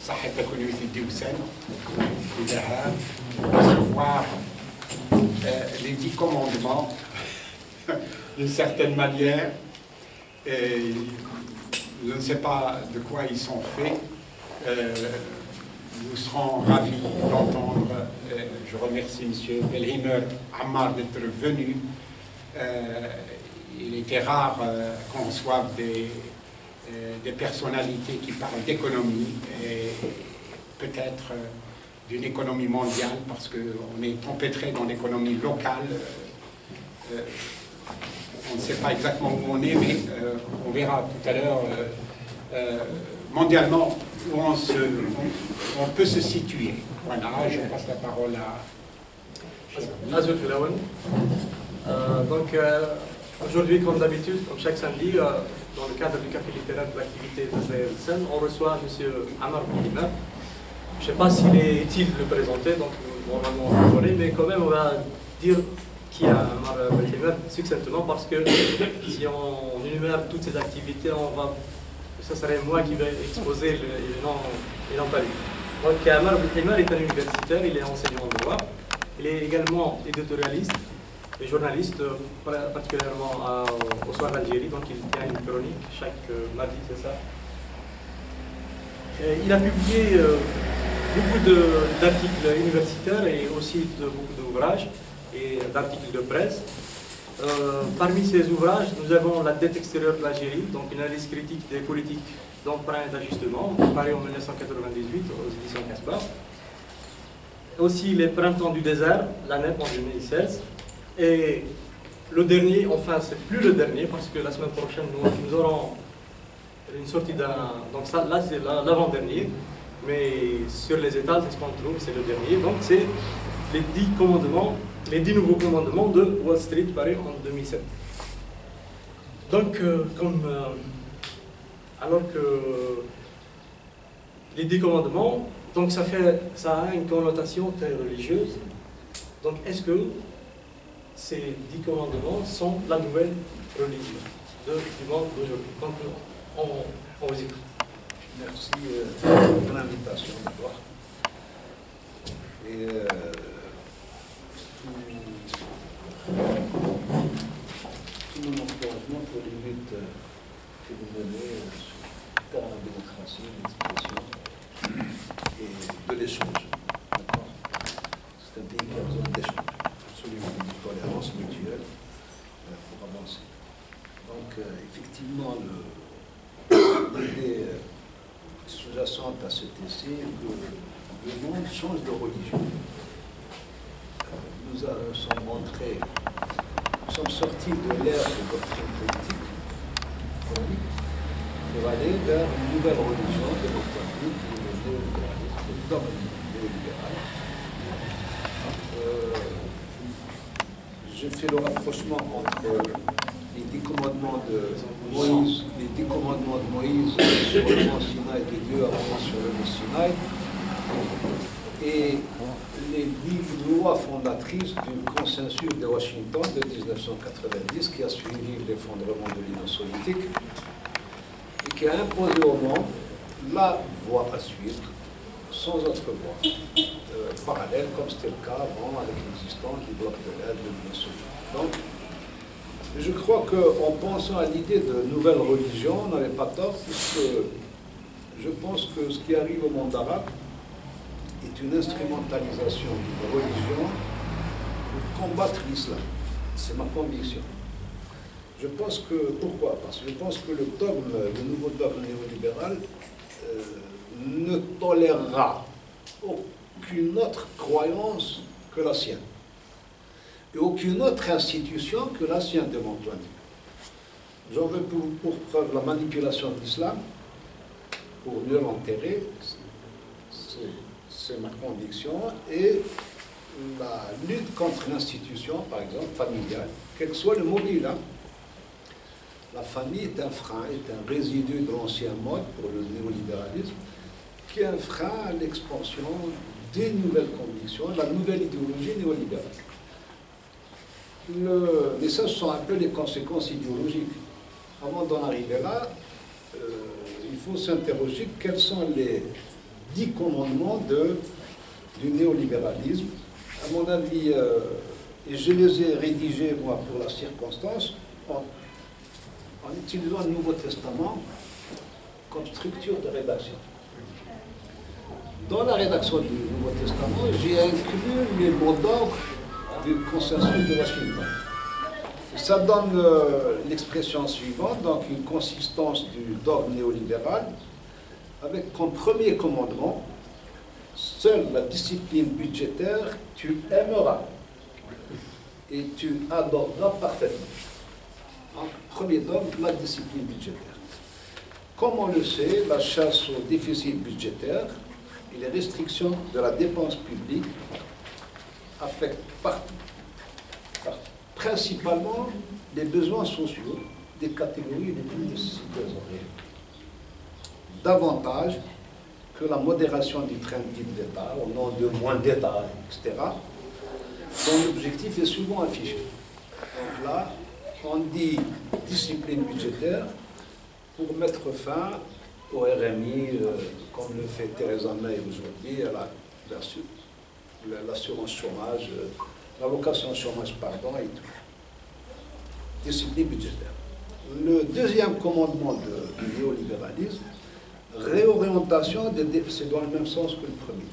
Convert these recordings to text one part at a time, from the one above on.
صاحبك في الدوسان الذهاب recevoir les 10 commandements d'une certaine manière. Et je ne sais pas de quoi ils sont faits. Nous serons ravis d'entendre. Je remercie M. Belhimer Ammar d'être venu. Il était rare qu'on reçoive des personnalités qui parlent d'économie et peut-être d'une économie mondiale, parce qu'on est empêtré dans l'économie locale. On ne sait pas exactement où on est, mais on verra tout à l'heure mondialement où on peut se situer. Voilà, je passe la parole à... Aujourd'hui, comme d'habitude, comme chaque samedi, dans le cadre du café littéraire de l'activité de Sahel, on reçoit M. Ammar Belhimer. Je ne sais pas s'il est utile de le présenter, donc normalement on va parler, mais quand même on va dire qui est Ammar Belhimer succinctement, parce que si on énumère toutes ces activités, ça serait moi qui vais exposer et non pas lui. Donc Ammar Belhimer est un universitaire, il est enseignant en droit, il est également éditorialiste et journaliste, particulièrement au Soir d'Algérie, donc il tient une chronique chaque mardi, c'est ça. Il a publié beaucoup d'articles universitaires et aussi beaucoup d'ouvrages et d'articles de presse. Parmi ces ouvrages, nous avons La dette extérieure de l'Algérie, donc une analyse critique des politiques d'emprunt et d'ajustement, paru en 1998 aux éditions Casbah. Aussi Les Printemps du désert, la NEP en 2016. Et le dernier, enfin c'est plus le dernier, parce que la semaine prochaine nous aurons une sortie d'un... Donc ça, là c'est l'avant-dernier, mais sur les étals, c'est ce qu'on trouve, c'est le dernier. Donc c'est les 10 commandements, les 10 nouveaux commandements de Wall Street paru en 2007. Donc alors que les 10 commandements, donc ça a une connotation très religieuse. Donc est-ce que ces 10 commandements sont la nouvelle religion du monde d'aujourd'hui? Donc on vous écoute. Merci de l'invitation d'abord. Et tout mon encouragement pour les luttes que vous menez sur la démocratie, l'expression et de l'échange. C'est un pays qui a besoin d'échange, absolument, de tolérance mutuelle pour avancer. Donc, effectivement, l'idée sous-jacente à cet essai est que le monde change de religion. Nous sommes sortis de l'ère de doctrine politique pour aller vers une nouvelle religion de notre point de vue, qui est le néolibéralisme, le dogme néolibéral. J'ai fait le rapprochement entre les 10 commandements de Moïse, sur le mont Sinaï, que Dieu a remis sur le mont Sinaï, et les 10 lois fondatrices du consensus de Washington de 1990 qui a suivi l'effondrement de l'Union soviétique et qui a imposé au monde la voie à suivre sans autre voie parallèle, comme c'était le cas avant avec l'existence du bloc de l'aide de l'Union soviétique. Donc, je crois qu'en pensant à l'idée de nouvelle religion, on n'avait pas tort, puisque je pense que ce qui arrive au monde arabe est une instrumentalisation d'une religion pour combattre l'islam. C'est ma conviction. Je pense que, pourquoi? Parce que je pense que le nouveau dogme néolibéral ne tolérera aucune autre croyance que la sienne. Et aucune autre institution que la sienne, de mon point de vue. J'en veux pour preuve la manipulation de l'islam, pour mieux l'enterrer, c'est ma conviction, et la lutte contre l'institution, par exemple, familiale, quel que soit le mobile. La famille est un frein, est un résidu de l'ancien mode pour le néolibéralisme, qui est un frein à l'expansion des nouvelles convictions, la nouvelle idéologie néolibérale. Mais ça, ce sont un peu les conséquences idéologiques. Avant d'en arriver là, il faut s'interroger quelles sont les 10 commandements du néolibéralisme. À mon avis, et je les ai rédigés, moi, pour la circonstance, en utilisant le Nouveau Testament comme structure de rédaction. Dans la rédaction du Nouveau Testament, j'ai inclus les mots d'ordre du consensus de Washington. Ça donne l'expression suivante, donc une consistance du dogme néolibéral, avec comme premier commandement, seule la discipline budgétaire, tu aimeras et tu adoreras parfaitement. Donc, premier dogme, la discipline budgétaire. Comme on le sait, la chasse au déficit budgétaire et les restrictions de la dépense publique affectent partout. Principalement les besoins sociaux des catégories les plus nécessiteuses en réalité. Davantage que la modération du train de vie de l'État, au nom de moins d'État, etc., dont l'objectif est souvent affiché. Donc là, on dit discipline budgétaire pour mettre fin au RMI, comme le fait Theresa May aujourd'hui, à l'assurance chômage, l'allocation chômage, pardon, et tout. Discipline budgétaire. Le deuxième commandement du néolibéralisme, réorientation c'est dans le même sens que le premier.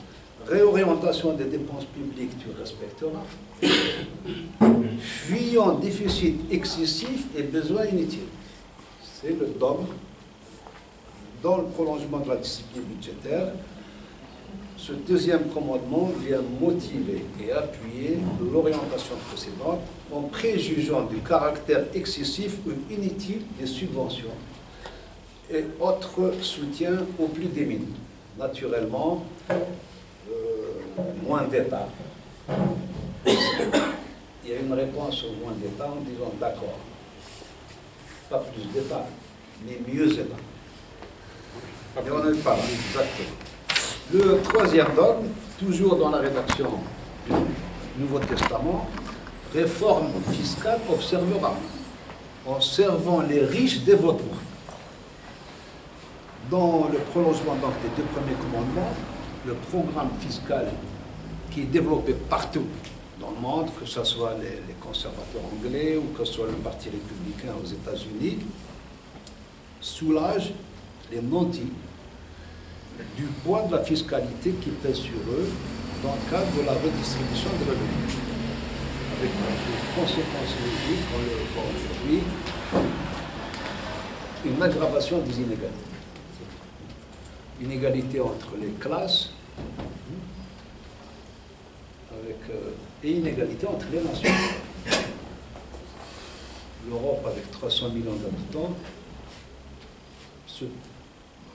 Réorientation des dépenses publiques, tu respecteras. Fuyant déficit excessif et besoins inutiles. C'est le dogme. Dans le prolongement de la discipline budgétaire, ce deuxième commandement vient motiver et appuyer l'orientation précédente en préjugeant du caractère excessif ou inutile des subventions et autres soutiens aux plus démunis. Naturellement, moins d'État. Il y a une réponse au moins d'État en disant d'accord, pas plus d'État, mais mieux État. Et on n'est pas là, exactement. Le troisième dogme, toujours dans la rédaction du Nouveau Testament, réforme fiscale observera, en servant les riches des vôtres. Dans le prolongement donc, des deux premiers commandements, le programme fiscal qui est développé partout dans le monde, que ce soit les conservateurs anglais ou que ce soit le Parti républicain aux États-Unis, soulage les nantis du poids de la fiscalité qui pèse sur eux dans le cadre de la redistribution de revenus. Avec des conséquences logiques, on le voit aujourd'hui, une aggravation des inégalités. Inégalité entre les classes et inégalité entre les nations. L'Europe, avec 300 millions d'habitants,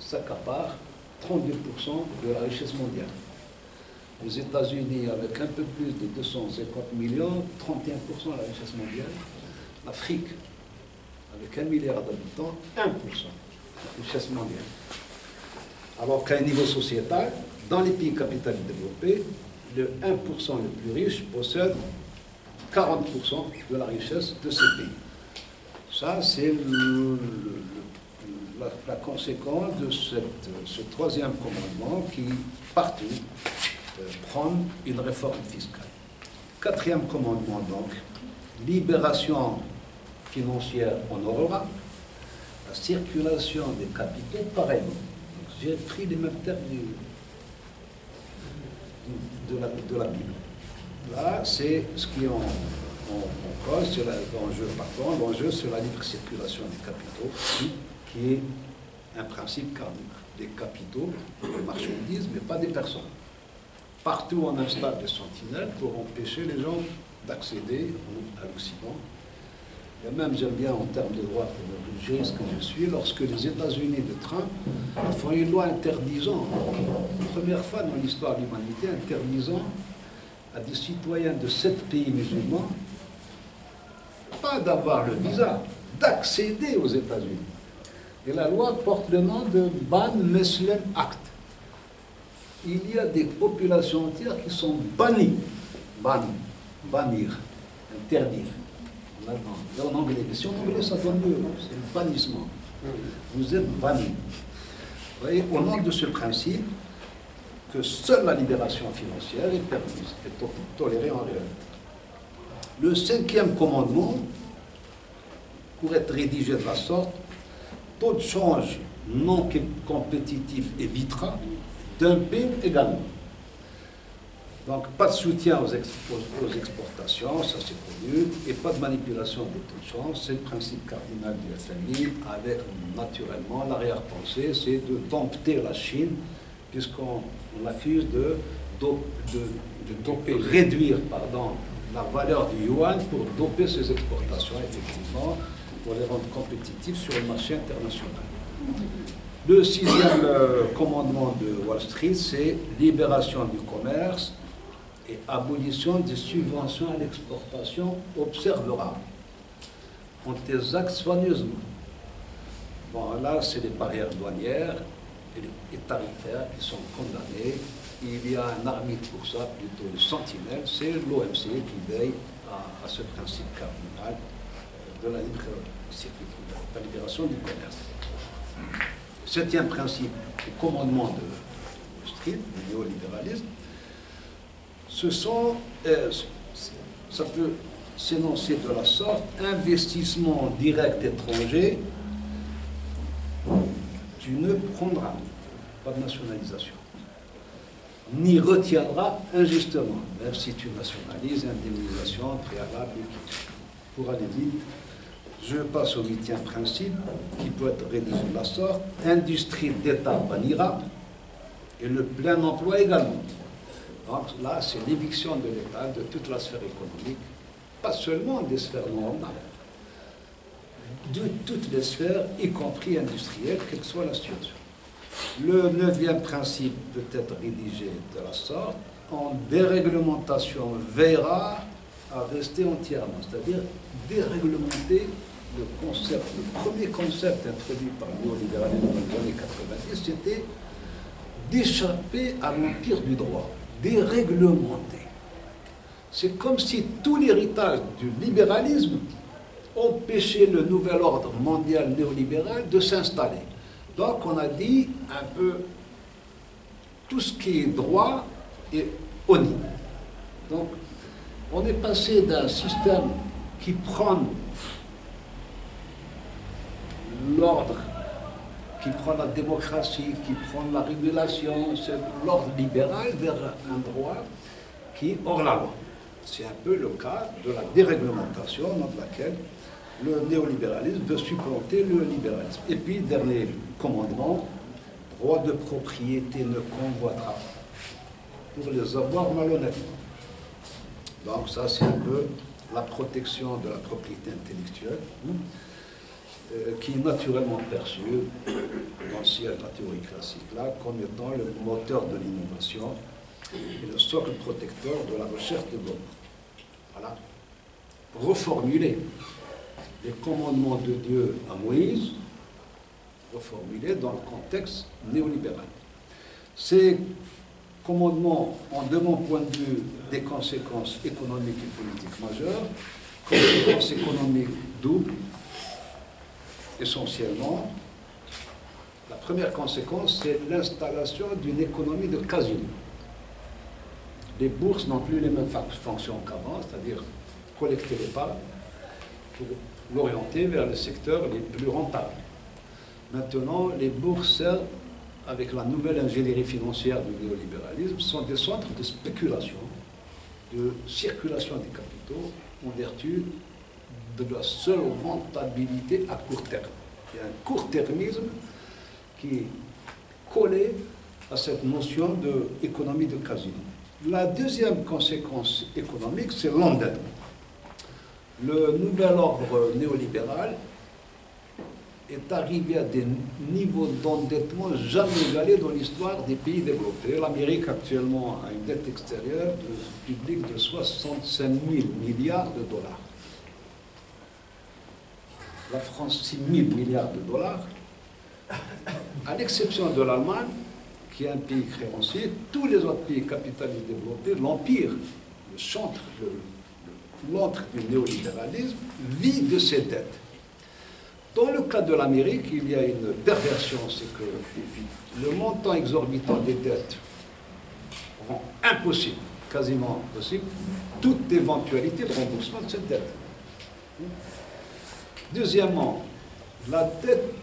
s'accapare 32% de la richesse mondiale. Les États-Unis, avec un peu plus de 250 millions, 31% de la richesse mondiale. L'Afrique, avec 1 milliard d'habitants, 1% de la richesse mondiale. Alors qu'à un niveau sociétal, dans les pays capitalistes développés, le 1% le plus riche possède 40% de la richesse de ces pays. Ça, c'est la conséquence de ce troisième commandement qui, partout, prône une réforme fiscale. Quatrième commandement, donc, libération financière en Aurora, la circulation des capitaux pareillement. J'ai pris les mêmes termes de la Bible. Là, c'est ce qui est en cause, c'est l'enjeu, c'est la libre circulation des capitaux, qui est un principe cardinal. Des capitaux, des marchandises, mais pas des personnes. Partout, on installe des sentinelles pour empêcher les gens d'accéder à l'Occident. Et même, j'aime bien en termes de droit, pour le juriste que je suis, lorsque les États-Unis de Trump font une loi interdisant, première fois dans l'histoire de l'humanité, interdisant à des citoyens de 7 pays musulmans, pas d'avoir le visa, d'accéder aux États-Unis. Et la loi porte le nom de Ban Muslim Act. Il y a des populations entières qui sont bannies. Bannir, interdire. En anglais, mais si en anglais ça donne mieux, c'est le bannissement. Vous êtes banni. Vous voyez, au nom de ce principe, que seule la libération financière est permise, est tolérée en réalité. Le 5e commandement pourrait être rédigé de la sorte: taux de change non compétitif évitera, dumping également. Donc pas de soutien aux exportations, ça c'est connu, et pas de manipulation des taux de change, c'est le principe cardinal du FMI, avec naturellement l'arrière-pensée, c'est de dompter la Chine, puisqu'on l'accuse de réduire la valeur du yuan pour doper ses exportations, effectivement, pour les rendre compétitifs sur le marché international. Le 6e commandement de Wall Street, c'est libération du commerce et abolition des subventions à l'exportation observera. On les acte soigneusement. Bon, là, c'est les barrières douanières et tarifaires qui sont condamnées. Il y a un arbitre pour ça, plutôt une sentinelle, c'est l'OMC qui veille à ce principe cardinal de la libération du commerce. 7e principe, le commandement de Wall Street, du néolibéralisme, ça peut s'énoncer de la sorte: investissement direct étranger, tu ne prendras pas de nationalisation, ni retiendras injustement, même si tu nationalises, indemnisation préalable, pour aller vite. Je passe au 8e principe, qui peut être rédigé de la sorte: industrie d'État bannira, et le plein emploi également. Donc là, c'est l'éviction de l'État de toute la sphère économique, pas seulement des sphères normales, de toutes les sphères, y compris industrielles, quelle que soit la situation. Le 9e principe peut être rédigé de la sorte: en déréglementation veillera à rester entièrement, c'est-à-dire déréglementer le premier concept introduit par le néolibéralisme dans les années 90, c'était d'échapper à l'empire du droit, déréglementer. C'est comme si tout l'héritage du libéralisme empêchait le nouvel ordre mondial néolibéral de s'installer. Donc on a dit un peu tout ce qui est droit est honni. Donc on est passé d'un système qui prend l'ordre, qui prend la démocratie, qui prend la régulation, c'est l'ordre libéral, vers un droit qui est hors la loi. C'est un peu le cas de la déréglementation dans laquelle le néolibéralisme veut supplanter le libéralisme. Et puis, dernier commandement: droit de propriété ne convoitera pour les avoir malhonnêtement. Donc ça, c'est un peu la protection de la propriété intellectuelle, qui est naturellement perçue dans le siège de la théorie classique là comme étant le moteur de l'innovation et le socle protecteur de la recherche de développement. Voilà. Reformuler les commandements de Dieu à Moïse, reformulés dans le contexte néolibéral. Ces commandements ont, de mon point de vue, des conséquences économiques et politiques majeures. Conséquences économiques doubles, essentiellement. La première conséquence, c'est l'installation d'une économie de casino. Les bourses n'ont plus les mêmes fonctions qu'avant, c'est-à-dire collecter les parts pour l'orienter vers les secteurs les plus rentables. Maintenant, les bourses, avec la nouvelle ingénierie financière du néolibéralisme, sont des centres de spéculation, de circulation des capitaux, en vertu de la seule rentabilité à court terme. Il y a un court-termisme qui est collé à cette notion d'économie de casino. La deuxième conséquence économique, c'est l'endettement. Le nouvel ordre néolibéral est arrivé à des niveaux d'endettement jamais égalés dans l'histoire des pays développés. L'Amérique actuellement a une dette extérieure publique de 65 000 milliards de dollars. La France, 6 000 milliards de dollars. À l'exception de l'Allemagne, qui est un pays créancier, tous les autres pays capitalistes développés, l'empire, le chantre, l'antre du néolibéralisme, vit de ses dettes. Dans le cas de l'Amérique, il y a une perversion, c'est que le montant exorbitant des dettes rend impossible, quasiment impossible, toute éventualité de remboursement de cette dette. Deuxièmement, la dette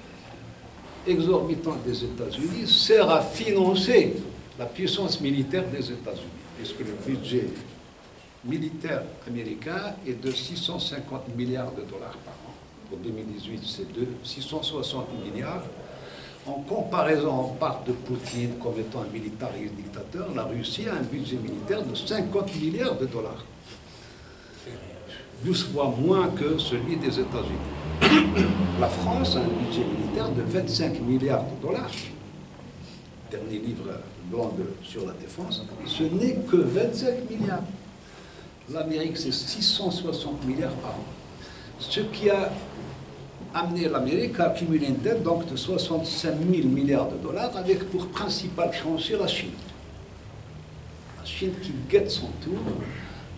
exorbitante des États-Unis sert à financer la puissance militaire des États-Unis, puisque le budget militaire américain est de 650 milliards de dollars par an. Pour 2018, c'est de 660 milliards. En comparaison, on parle de Poutine comme étant un militariste dictateur. La Russie a un budget militaire de 50 milliards de dollars. 12 fois moins que celui des États-Unis. La France a un budget militaire de 25 milliards de dollars. Dernier livre blanc sur la défense, ce n'est que 25 milliards. L'Amérique, c'est 660 milliards par an. Ce qui a amené l'Amérique à accumuler une dette donc, de 65 000 milliards de dollars avec pour principal créancier la Chine. La Chine qui guette son tour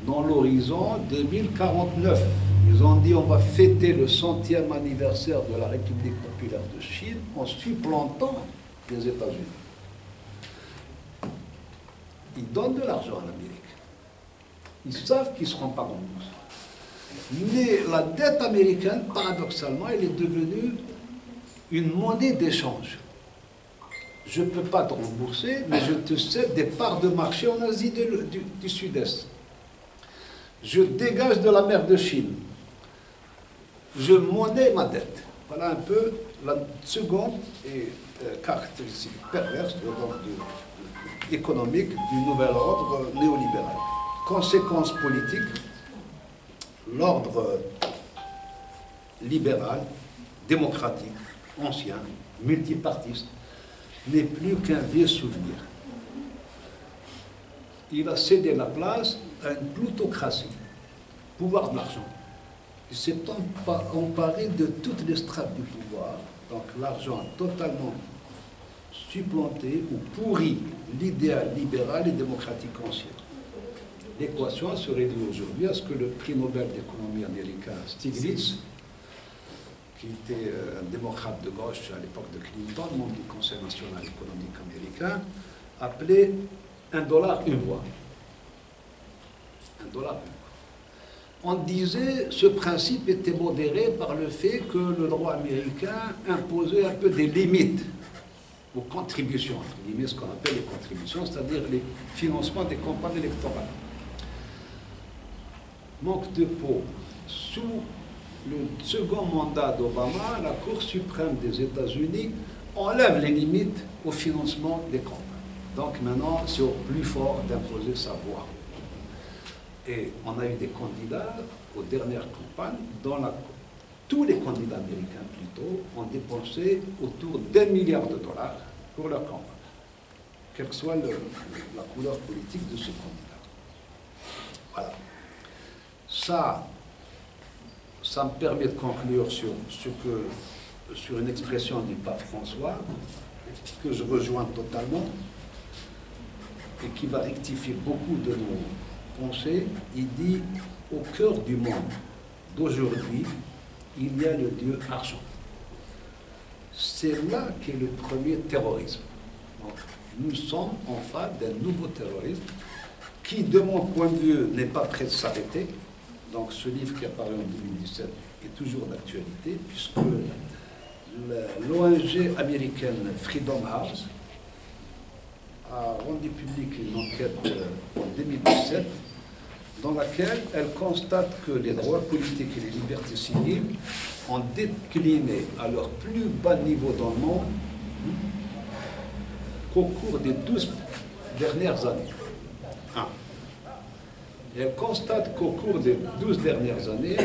dans l'horizon 2049. Ils ont dit on va fêter le 100e anniversaire de la République populaire de Chine en supplantant les États-Unis. Ils donnent de l'argent à l'Amérique. Ils savent qu'ils ne seront pas remboursés. Mais la dette américaine, paradoxalement, elle est devenue une monnaie d'échange. Je ne peux pas te rembourser, mais je te cède des parts de marché en Asie du Sud-Est. Je dégage de la mer de Chine. Je monnaie ma dette. Voilà un peu la seconde caractéristique perverse économique du nouvel ordre néolibéral. Conséquence politique, l'ordre libéral, démocratique, ancien, multipartiste, n'est plus qu'un vieux souvenir. Il a cédé la place à une plutocratie, pouvoir de l'argent. Il s'est emparé de toutes les strates du pouvoir, donc l'argent a totalement supplanté ou pourri l'idéal libéral et démocratique ancien. L'équation se réduit aujourd'hui à ce que le prix Nobel d'économie américain Stiglitz, qui était un démocrate de gauche à l'époque de Clinton, membre du Conseil national économique américain, appelait $1 une voix. $1 une voix. On disait ce principe était modéré par le fait que le droit américain imposait un peu des limites aux contributions, entre guillemets, ce qu'on appelle les contributions, c'est-à-dire les financements des campagnes électorales. Manque de peau. Sous le second mandat d'Obama, la Cour suprême des États-Unis enlève les limites au financement des campagnes. Donc maintenant, c'est au plus fort d'imposer sa voix. Et on a eu des candidats aux dernières campagnes dont tous les candidats américains plutôt ont dépensé autour d'$1 milliard pour leur campagne, quelle que soit la couleur politique de ce candidat. Voilà. Ça me permet de conclure sur une expression du pape François, que je rejoins totalement, et qui va rectifier beaucoup de nos pensées. Il dit, au cœur du monde d'aujourd'hui, il y a le Dieu argent. C'est là qu'est le premier terrorisme. Donc, nous sommes en face d'un nouveau terrorisme qui, de mon point de vue, n'est pas prêt de s'arrêter. Donc ce livre qui est apparu en 2017 est toujours d'actualité, puisque l'ONG américaine Freedom House a rendu publique une enquête en 2017 dans laquelle elle constate que les droits politiques et les libertés civiles ont décliné à leur plus bas niveau dans le monde qu'au cours des 12 dernières années. Et elle constate qu'au cours des 12 dernières années,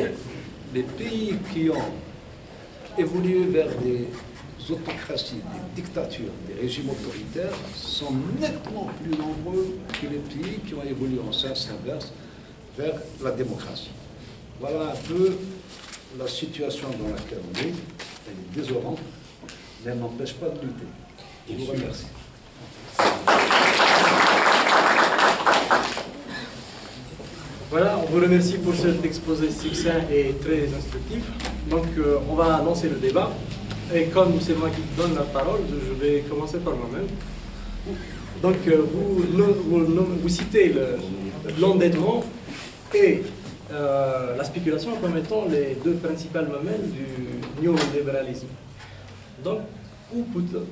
les pays qui ont évolué vers des autocraties, des dictatures, des régimes autoritaires sont nettement plus nombreux que les pays qui ont évolué en sens inverse vers la démocratie. Voilà un peu la situation dans laquelle on est. Elle est désolante, mais elle n'empêche pas de lutter. Je vous remercie. Voilà, on vous remercie pour cet exposé succinct et très instructif. Donc, on va lancer le débat. Et comme c'est moi qui donne la parole, je vais commencer par moi-même. Donc, vous citez l'endettement et la spéculation comme étant les deux principales mamelles du néolibéralisme. Donc, où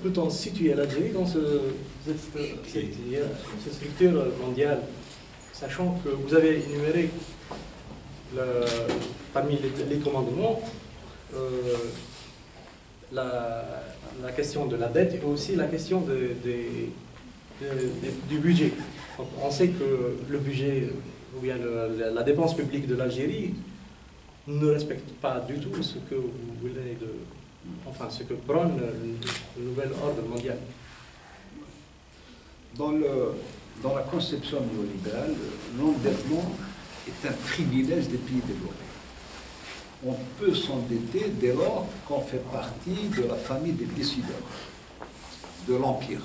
peut-on situer l'Algérie dans cette structure mondiale, sachant que vous avez énuméré parmi les commandements la question de la dette et aussi la question du budget. Donc, on sait que le budget ou bien la dépense publique de l'Algérie ne respecte pas du tout ce que vous voulez ce que prône le nouvel ordre mondial. Dans la conception néolibérale, l'endettement est un privilège des pays développés. On peut s'endetter dès lors qu'on fait partie de la famille des décideurs de l'Empire.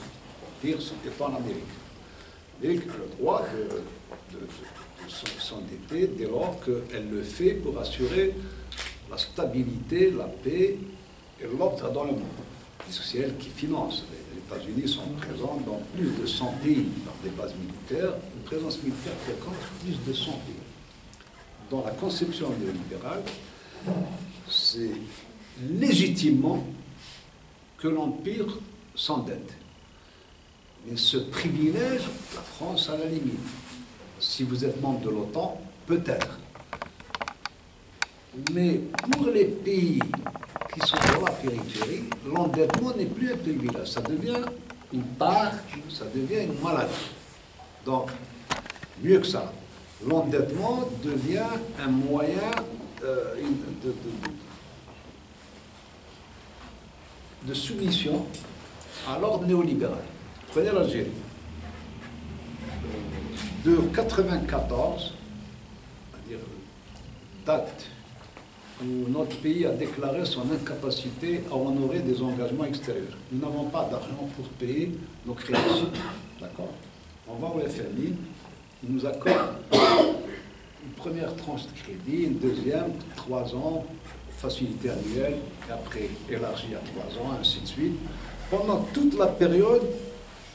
L'Empire étant l'Amérique. L'Amérique a le droit de s'endetter dès lors qu'elle le fait pour assurer la stabilité, la paix et l'ordre dans le monde. Puisque c'est elle qui finance. Les États-Unis sont présents dans plus de 100 pays, dans des bases militaires, une présence militaire qui compte plus de 100 pays. Dans la conception néolibérale, c'est légitimement que l'Empire s'endette. Mais ce privilège, la France à la limite. Si vous êtes membre de l'OTAN, peut-être. Mais pour les pays qui sont dans la périphérie, l'endettement n'est plus un privilège. Ça devient une part, ça devient une maladie. Donc, mieux que ça, l'endettement devient un moyen de soumission à l'ordre néolibéral. Prenez l'Algérie. De 1994, c'est-à-dire date où notre pays a déclaré son incapacité à honorer des engagements extérieurs. Nous n'avons pas d'argent pour payer nos crédits. D'accord? On va au FMI, il nous accorde une première tranche de crédit, une deuxième, 3 ans, facilité annuelle, et après élargie à 3 ans, ainsi de suite. Pendant toute la période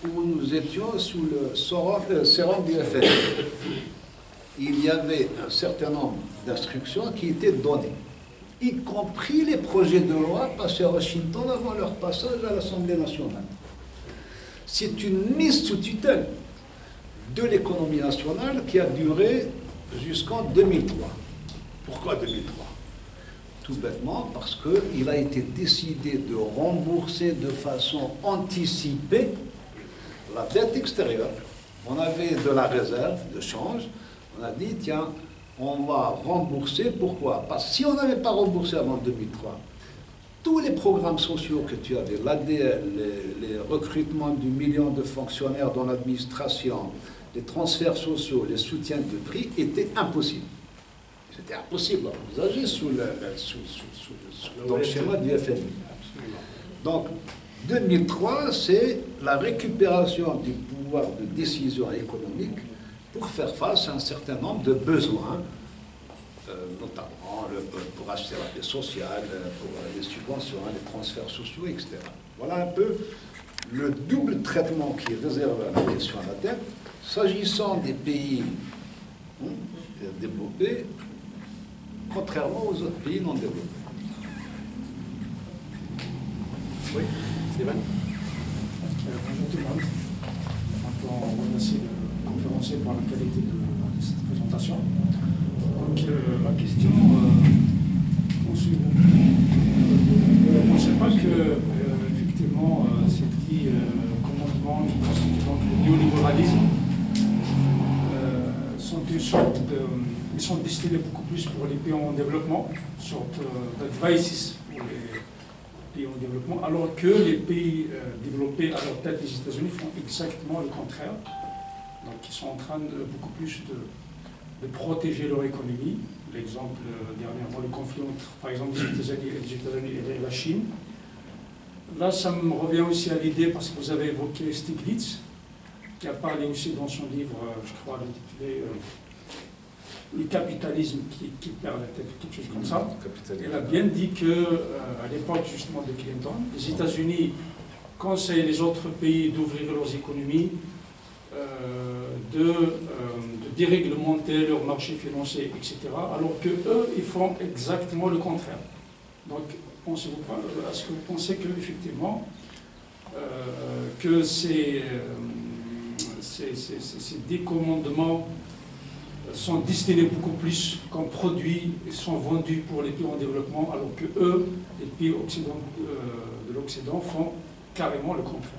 où nous étions sous le sérum du FMI, il y avait un certain nombre d'instructions qui étaient données, y compris les projets de loi passés à Washington avant leur passage à l'Assemblée nationale. C'est une mise sous tutelle de l'économie nationale qui a duré jusqu'en 2003. Pourquoi 2003? Tout bêtement parce qu'il a été décidé de rembourser de façon anticipée la dette extérieure. On avait de la réserve de change. On a dit, tiens, on va rembourser. Pourquoi? Parce que si on n'avait pas remboursé avant 2003, tous les programmes sociaux que tu avais, l'ADL, les recrutements du million de fonctionnaires dans l'administration, les transferts sociaux, les soutiens de prix, étaient impossibles. C'était impossible à envisager sous le schéma du FMI. Donc, 2003, c'est la récupération du pouvoir de décision économique pour faire face à un certain nombre de besoins, notamment pour acheter la paix sociale, pour les subventions, les transferts sociaux, etc. Voilà un peu le double traitement qui est réservé à la question à la dette. S'agissant des pays développés, contrairement aux autres pays non développés. Oui, Stéphane. Bonjour tout le monde. On remercie le conférencier pour la qualité de cette présentation. Donc la question je ne pensais pas que effectivement ces petits commandements qui constituent donc le néolibéralisme sont une sorte de... Ils sont destinés beaucoup plus pour les pays en développement, une sorte d'advices pour les pays en développement, alors que les pays développés à leur tête, les États-Unis, font exactement le contraire. Donc ils sont en train de beaucoup plus de protéger leur économie. L'exemple dernièrement, le conflit entre, par exemple, les États-Unis et la Chine. Là, ça me revient aussi à l'idée, parce que vous avez évoqué Stiglitz, qui a parlé aussi dans son livre, je crois, intitulé Le capitalisme qui perd la tête, quelque chose comme ça. Il a bien dit qu'à l'époque justement de Clinton, les États-Unis conseillent les autres pays d'ouvrir leurs économies de déréglementer leur marché financier, etc., alors qu'eux, ils font exactement le contraire. Donc, est-ce que vous pensez qu'effectivement, que ces décommandements sont destinés beaucoup plus comme produits et sont vendus pour les pays en développement, alors que eux, les pays de l'Occident, font carrément le contraire?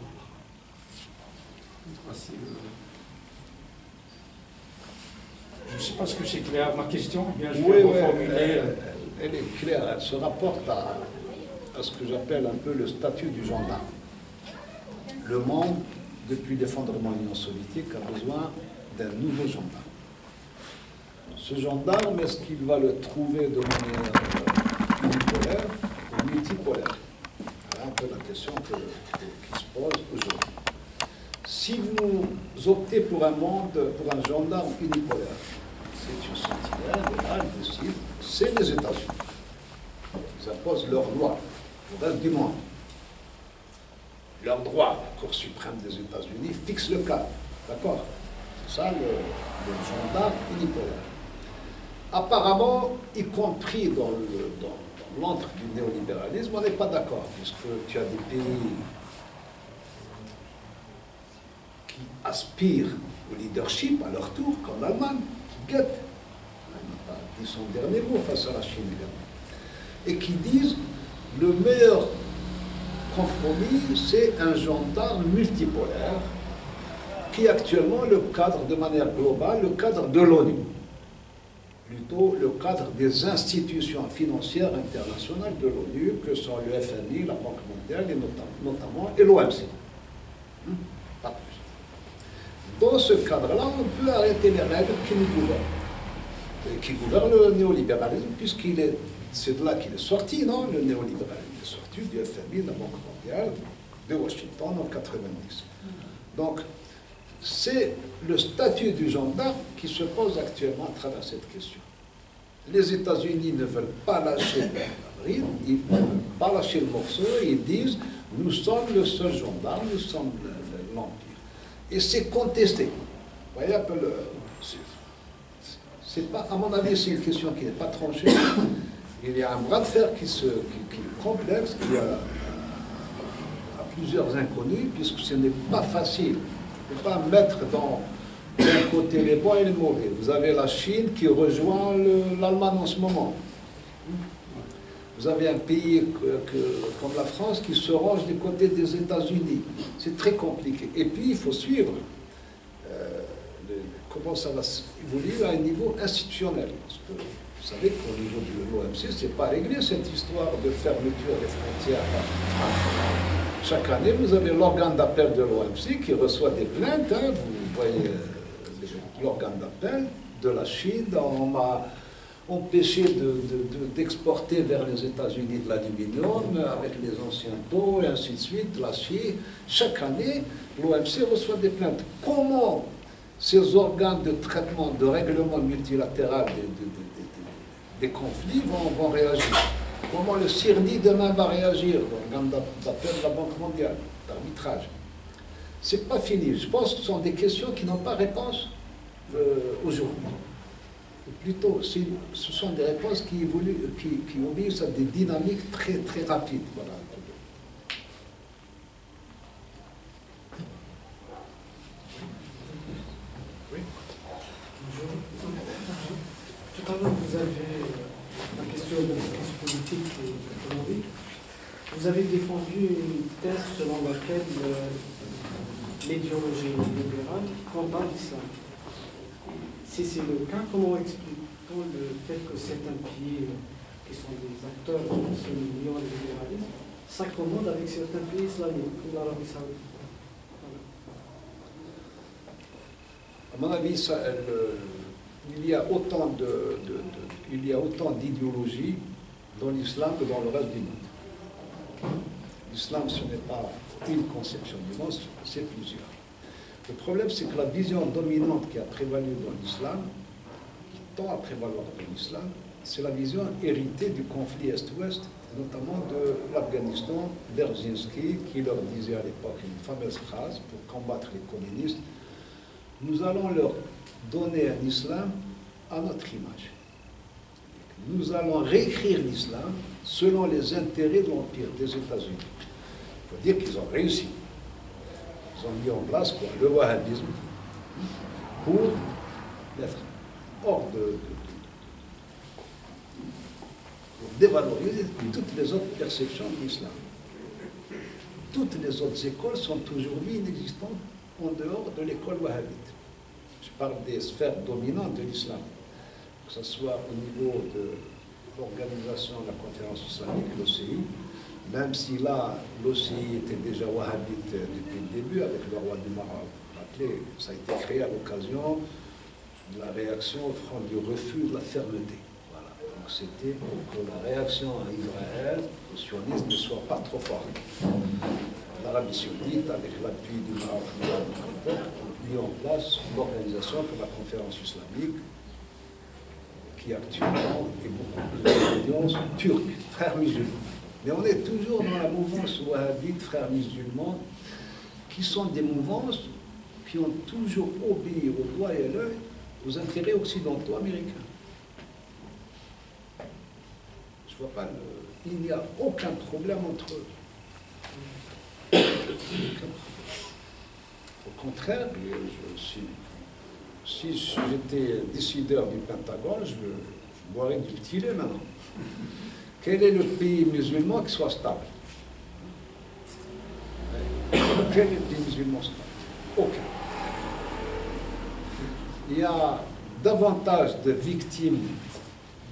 Je ne sais pas si c'est clair ma question, bien je vais reformuler. Elle est claire, elle se rapporte à ce que j'appelle un peu le statut du gendarme. Le monde, depuis l'effondrement de l'Union soviétique, a besoin d'un nouveau gendarme. Ce gendarme, est-ce qu'il va le trouver de manière unipolaire ou multipolaire? C'est un peu la question qui se pose aujourd'hui. Si vous optez pour un monde, pour un gendarme unipolaire, c'est une sentinelle, et là, elle décide, c'est les États-Unis. Ils imposent leurs lois au reste du monde. Leur droit, la Cour suprême des États-Unis, fixe le cadre. D'accord? C'est ça le gendarme unipolaire. Apparemment, y compris dans l'antre du néolibéralisme, on n'est pas d'accord, puisque tu as des pays qui aspirent au leadership à leur tour, comme l'Allemagne, qui guette. Elle n'a pas dit son dernier mot face à la Chine également. Et qui disent le meilleur compromis, c'est un gendarme multipolaire qui est actuellement le cadre, de manière globale, le cadre de l'ONU. Plutôt le cadre des institutions financières internationales de l'ONU, que sont le FMI, la Banque mondiale, et notamment et l'OMC. Pas plus. Dans ce cadre-là, on peut arrêter les règles qui nous gouvernent, qui gouvernent le néolibéralisme, c'est de là qu'il est sorti, non? Le néolibéralisme est sorti du FMI, de la Banque mondiale, de Washington en 1990. Donc, c'est le statut du gendarme qui se pose actuellement à travers cette question. Les États-Unis ne veulent pas lâcher la bride, ils ne veulent pas lâcher le morceau, et ils disent « nous sommes le seul gendarme, nous sommes l'Empire ». Et c'est contesté. Vous voyez un peu c'est pas, à mon avis, c'est une question qui n'est pas tranchée. Il y a un bras de fer qui est complexe, qui a plusieurs inconnus, puisque ce n'est pas facile. On ne peut pas mettre d'un côté les bons et les mauvais. Vous avez la Chine qui rejoint l'Allemagne en ce moment. Vous avez un pays comme la France qui se range du côté des États-Unis. C'est très compliqué. Et puis, il faut suivre comment ça va évoluer à un niveau institutionnel. Parce que vous savez qu'au niveau de l'OMC, ce n'est pas réglé cette histoire de fermeture des frontières. Chaque année, vous avez l'organe d'appel de l'OMC qui reçoit des plaintes. Hein, vous voyez l'organe d'appel de la Chine. On m'a empêché d'exporter vers les États-Unis de l'aluminium avec les anciens taux et ainsi de suite, l'acier. Chaque année, l'OMC reçoit des plaintes. Comment ces organes de traitement, de règlement multilatéral des conflits vont réagir? Comment le CIRDI demain va réagir, l'organe d'appel de la Banque mondiale, d'arbitrage? C'est pas fini. Je pense que ce sont des questions qui n'ont pas réponse aujourd'hui. Plutôt, ce sont des réponses qui évoluent, qui obéissent à des dynamiques très, très rapides. Voilà. Oui. Tout à l'heure, vous avez la question de la crise politique et économique. Vous avez défendu une thèse selon laquelle l'idéologie libérale combat l'islam. Si c'est le cas, comment explique-t-on le fait que certains pays qui sont des acteurs de ce néolibéralisme s'accommodent avec certains pays islamiques, comme l'Arabie saoudite? À mon avis, il y a autant d'idéologies dans l'islam que dans le reste du monde. L'islam, ce n'est pas une conception du monde, c'est plusieurs. Le problème, c'est que la vision dominante qui a prévalu dans l'islam, qui tend à prévaloir dans l'islam, c'est la vision héritée du conflit Est-Ouest, notamment de l'Afghanistan, Dzerzhinsky, qui leur disait à l'époque une fameuse phrase pour combattre les communistes: nous allons leur donner un islam à notre image. Nous allons réécrire l'islam selon les intérêts de l'Empire des États-Unis. Il faut dire qu'ils ont réussi. Ils ont mis en place quoi, le wahhabisme pour mettre hors pour dévaloriser toutes les autres perceptions de l'islam. Toutes les autres écoles sont aujourd'hui inexistantes en dehors de l'école wahhabite. Je parle des sphères dominantes de l'islam, que ce soit au niveau de l'organisation de la conférence islamique, l'OCI, même si là, l'OCI était déjà wahhabite depuis le début, avec le roi du Maroc. Rappelez, ça a été créé à l'occasion de la réaction au front du refus de la fermeté. Voilà. Donc c'était pour que la réaction à Israël, au sionisme, ne soit pas trop forte. L'Arabie saoudite, avec l'appui du Maroc, a mis en place l'organisation pour la conférence islamique, qui actuellement est beaucoup plus d'audience turque, frères musulmans. Mais on est toujours dans la mouvance wahhabite, frères musulmans, qui sont des mouvances qui ont toujours obéi au doigt et à l'œil aux intérêts occidentaux américains. Je ne vois pas, il n'y a aucun problème entre eux. Au contraire, si j'étais décideur du Pentagone, je boirais du petit lait maintenant. Quel est le pays musulman qui soit stable? Quel est le pays musulman stable? Aucun. Il y a davantage de victimes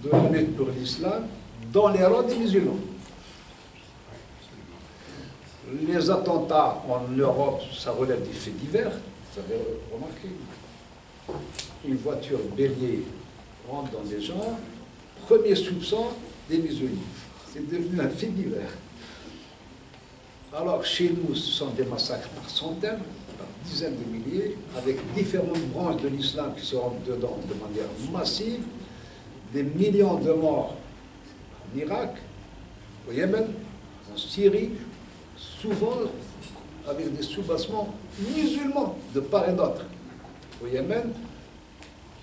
de la lutte pour l'islam dans les rangs des musulmans. Les attentats en Europe, ça relève des faits divers. Vous avez remarqué? Une voiture bélier rentre dans des gens, premier soupçon des musulmans. C'est devenu un fait divers. Alors chez nous, ce sont des massacres par centaines, par dizaines de milliers, avec différentes branches de l'islam qui se rentrent dedans de manière massive, des millions de morts en Irak, au Yémen, en Syrie, souvent avec des soubassements musulmans de part et d'autre. Au Yémen,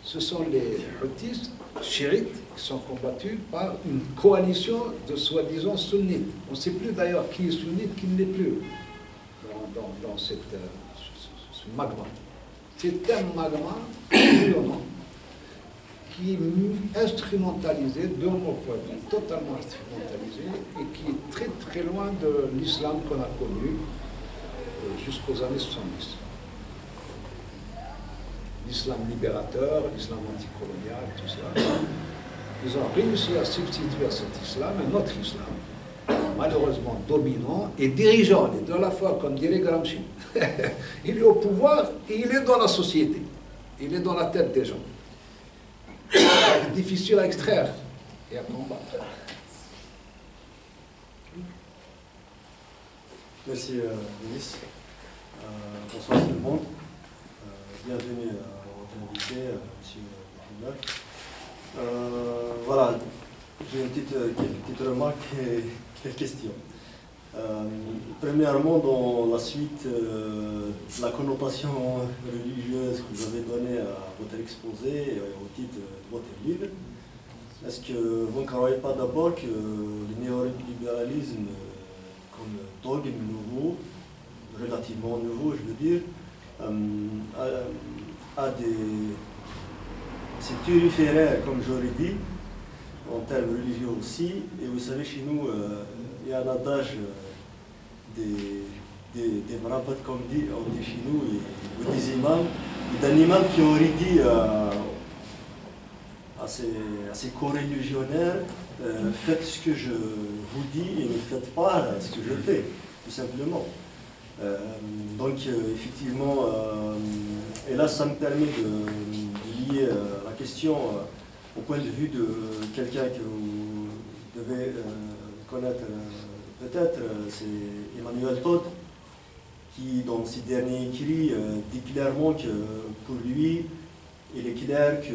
ce sont les Houthis, chiites, qui sont combattus par une coalition de soi-disant sunnites. On ne sait plus d'ailleurs qui est sunnite, qui ne l'est plus dans ce magma. C'est un magma violent qui est instrumentalisé, de mon point de vue, totalement instrumentalisé, et qui est très très loin de l'islam qu'on a connu jusqu'aux années 70. L'islam libérateur, l'islam anticolonial, tout cela. Ils ont réussi à substituer à cet islam un autre islam, malheureusement dominant et dirigeant, les deux à la fois, comme dirait Gramsci. Il est au pouvoir et il est dans la société. Il est dans la tête des gens. C'est difficile à extraire et à combattre. Merci, Denis. Bonsoir tout le monde. Bienvenue à votre invité, M. Bouchina. Voilà, j'ai quelques petites remarques et quelques questions. Premièrement, dans la suite de la connotation religieuse que vous avez donnée à votre exposé et au titre de votre livre, est-ce que vous ne croyez pas d'abord que le néolibéralisme, comme dogme nouveau, relativement nouveau, je veux dire, c'est turiféraire, comme j'aurais dit, en termes religieux aussi. Et vous savez, chez nous, il y a un adage des marabout, comme on dit chez nous, et des imams, et d'un imam qui aurait dit à ses co-religionnaires, faites ce que je vous dis et ne faites pas ce que je fais, tout simplement. Donc effectivement, et là ça me permet de lier la question au point de vue de quelqu'un que vous devez connaître peut-être, c'est Emmanuel Todd, qui dans ses derniers écrits dit clairement que pour lui, il est clair que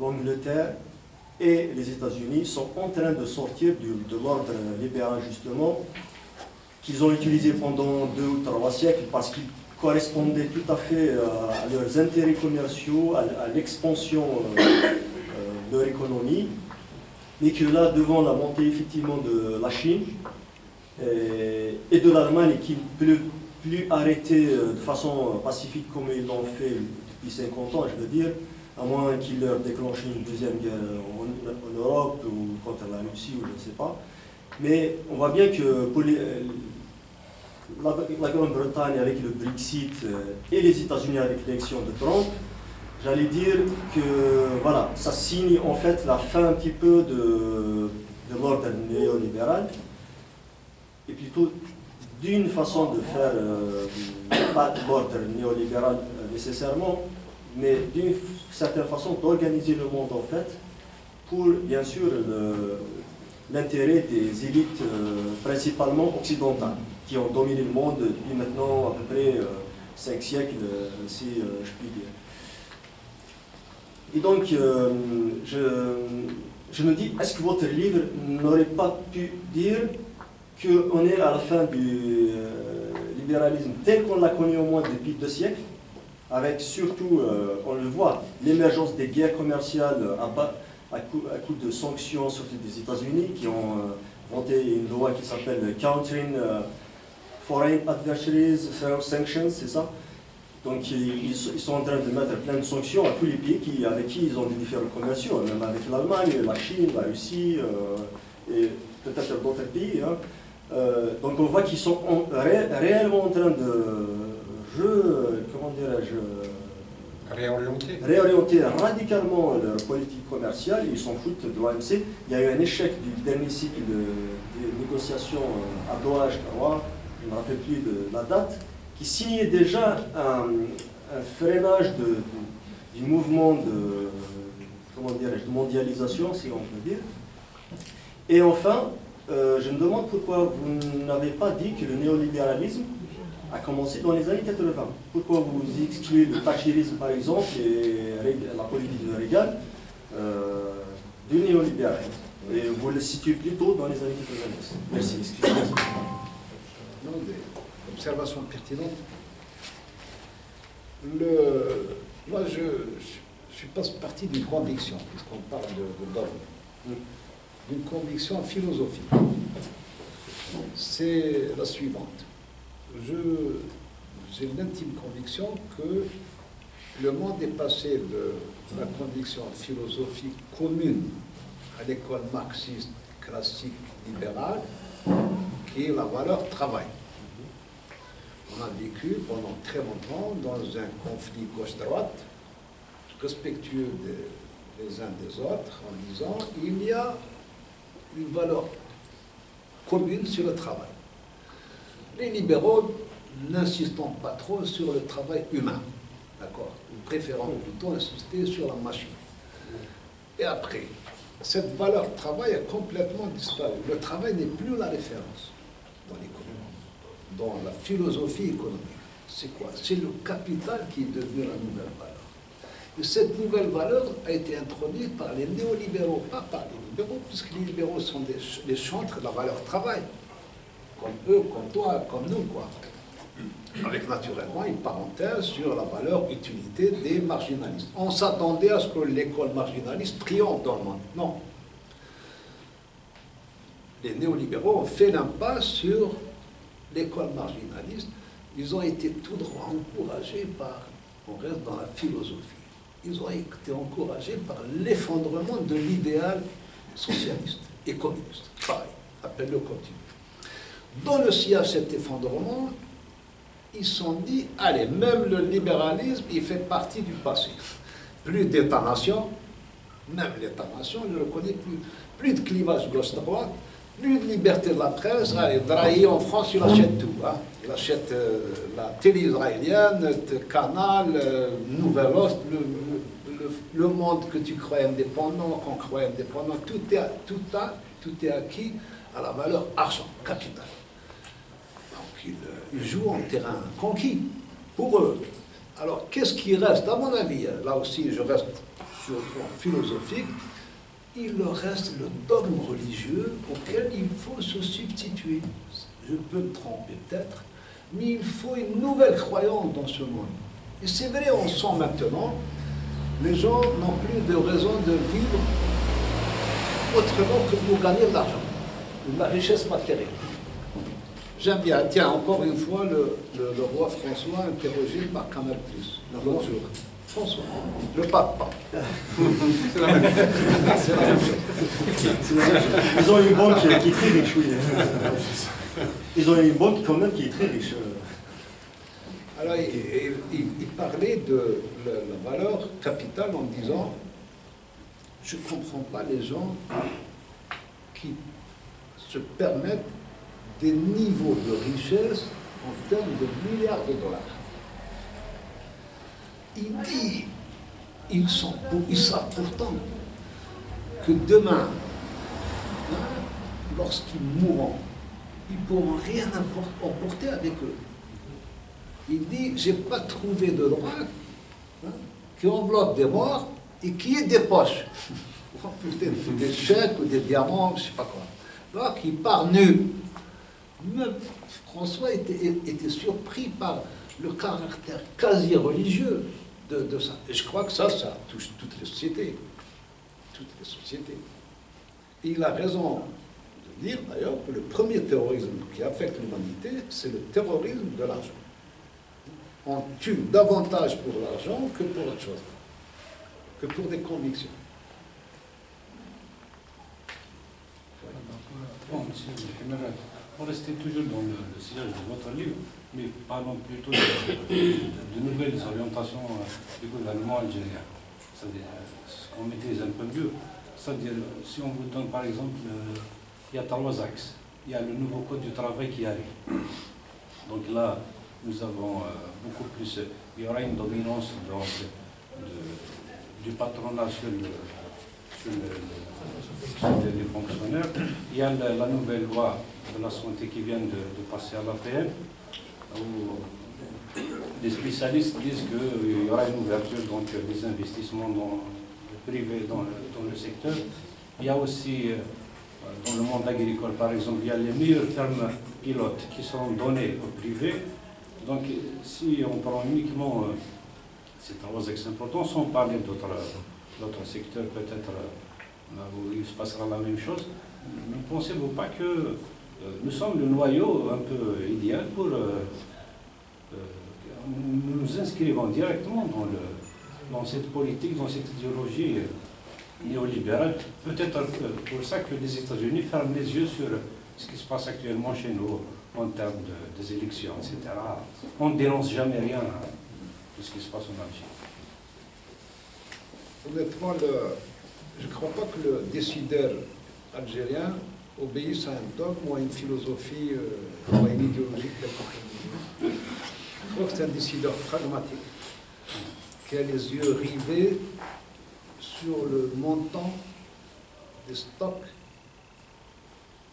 l'Angleterre et les États-Unis sont en train de sortir de l'ordre libéral justement, qu'ils ont utilisé pendant 2 ou 3 siècles parce qu'ils correspondaient tout à fait à leurs intérêts commerciaux, à l'expansion de leur économie, mais que là, devant la montée effectivement de la Chine et de l'Allemagne, qui ne peut plus arrêter de façon pacifique comme ils l'ont fait depuis 50 ans, je veux dire, à moins qu'ils leur déclenchent une deuxième guerre en Europe ou contre la Russie ou je ne sais pas. Mais on voit bien que pour la Grande-Bretagne avec le Brexit et les États-Unis avec l'élection de Trump, j'allais dire que voilà, ça signe en fait la fin un petit peu de l'ordre néolibéral, et plutôt d'une façon de faire, pas de l'ordre néolibéral nécessairement, mais d'une certaine façon d'organiser le monde en fait, pour bien sûr l'intérêt des élites principalement occidentales, qui ont dominé le monde depuis maintenant à peu près 5 siècles, si je puis dire. Et donc, je me dis, est-ce que votre livre n'aurait pas pu dire qu'on est à la fin du libéralisme tel qu'on l'a connu au moins depuis 2 siècles, avec surtout, on le voit, l'émergence des guerres commerciales à coup de sanctions, surtout des États-Unis, qui ont voté une loi qui s'appelle Countering Foreign Adversaries Through Sanctions, c'est ça? Donc ils sont en train de mettre plein de sanctions à tous les pays avec qui ils ont des différends commerciaux, même avec l'Allemagne, la Chine, la Russie et peut-être d'autres pays. Hein. Donc on voit qu'ils sont réellement en train de réorienter radicalement leur politique commerciale. Ils s'en foutent de l'OMC. Il y a eu un échec du dernier cycle des négociations à Doha, je crois, je ne me rappelle plus de la date, qui signait déjà un freinage du mouvement de mondialisation, si on peut dire. Et enfin, je me demande pourquoi vous n'avez pas dit que le néolibéralisme a commencé dans les années 80. Pourquoi vous excluez le thatcherisme, par exemple, et la politique de Reagan du néolibéralisme? Et vous le situez plutôt dans les années 90. Merci, excusez-moi. Non, des observations pertinentes. Moi, je suis pas parti d'une conviction, puisqu'on parle de dogme, d'une conviction philosophique. C'est la suivante. J'ai l'intime conviction que le monde est passé de la conviction philosophique commune à l'école marxiste classique libérale, qui est la valeur travail. On a vécu pendant très longtemps dans un conflit gauche-droite, respectueux des uns des autres, en disant il y a une valeur commune sur le travail. Les libéraux n'insistant pas trop sur le travail humain, d'accord, préférant plutôt insister sur la machine. Et après, cette valeur travail a complètement disparu. Le travail n'est plus la référence dans l'économie, dans la philosophie économique. C'est quoi? C'est le capital qui est devenu la nouvelle valeur. Et cette nouvelle valeur a été introduite par les néolibéraux, pas par les libéraux, puisque les libéraux sont des chantres de la valeur travail. Comme eux, comme toi, comme nous, quoi. Avec naturellement une parenthèse sur la valeur utilité des marginalistes. On s'attendait à ce que l'école marginaliste triomphe dans le monde. Non. Les néolibéraux ont fait l'impasse sur l'école marginaliste. Ils ont été tout droit encouragés par, on reste dans la philosophie, ils ont été encouragés par l'effondrement de l'idéal socialiste et communiste. Pareil, appelle-le continu. Dans le sillage de cet effondrement, ils se sont dit, allez, même le libéralisme, il fait partie du passé. Plus d'État-nation, même l'État-nation, je ne le connais plus. Plus de clivage gauche-droite, plus de liberté de la presse. Allez, Drahi en France, il achète tout. Hein. Il achète la télé israélienne, Canal, Nouvelle-Ost, le monde que tu crois indépendant, qu'on croit indépendant, tout est acquis à la valeur argent, capital. Donc ils jouent en terrain conquis pour eux. Alors qu'est-ce qui reste? À mon avis, là aussi je reste sur le plan philosophique, il leur reste le dogme religieux auquel il faut se substituer. Je peux me tromper peut-être, Mais il faut une nouvelle croyance dans ce monde. Et c'est vrai, on sent maintenant, les gens n'ont plus de raison de vivre autrement que pour gagner de l'argent, de la richesse matérielle. J'aime bien, tiens, encore une fois, le roi François interrogé par Canal+, l'autre jour. François, le pape. C'est la même chose. C'est la même chose. Ils ont une banque qui est très riche, oui. Ils ont une banque quand même qui est très riche. Alors, il parlait de la valeur capitale en disant « Je ne comprends pas les gens qui se permettent des niveaux de richesse en termes de milliards de dollars. » Il dit, ils savent pourtant que demain, lorsqu'ils mourront, ils ne pourront rien emporter avec eux. Il dit, je n'ai pas trouvé de droit qui enveloppe des morts et qui ait des poches. Peut-être des chèques ou des diamants, je ne sais pas quoi. Alors qu'il part nu. Même François était surpris par le caractère quasi religieux de ça. Et je crois que ça touche toutes les sociétés. Toutes les sociétés. Et il a raison de dire d'ailleurs que le premier terrorisme qui affecte l'humanité, c'est le terrorisme de l'argent. On tue davantage pour l'argent que pour autre chose, que pour des convictions. Bon, monsieur le général, pour rester toujours dans le sillage de votre livre, mais parlons plutôt de nouvelles orientations du gouvernement algérien. C'est-à-dire, ce qu'on maîtrise un peu mieux. C'est-à-dire, si on vous donne par exemple, il y a 3 axes. Il y a le nouveau code du travail qui arrive. Donc là, nous avons beaucoup plus, il y aura une dominance du patronat sur les fonctionnaires. Il y a la nouvelle loi de la santé qui vient de passer à l'APN, où les spécialistes disent qu'il y aura une ouverture donc, des investissements privés dans le secteur. Il y a aussi, dans le monde agricole par exemple, il y a les meilleures fermes pilotes qui seront données au privé. Donc, si on prend uniquement ces 3 axes importants, sans parler d'autres secteurs, peut-être où il se passera la même chose, ne pensez-vous pas que nous sommes le noyau un peu idéal pour nous inscrivons directement dans cette politique, dans cette idéologie néolibérale? Peut-être pour ça que les États-Unis ferment les yeux sur ce qui se passe actuellement chez nous, en termes des élections, etc. On ne dénonce jamais rien de ce qui se passe en Algérie. Honnêtement, je ne crois pas que le décideur algérien obéisse à un dogme ou à une philosophie ou à une idéologie. Je crois que c'est un décideur pragmatique qui a les yeux rivés sur le montant des stocks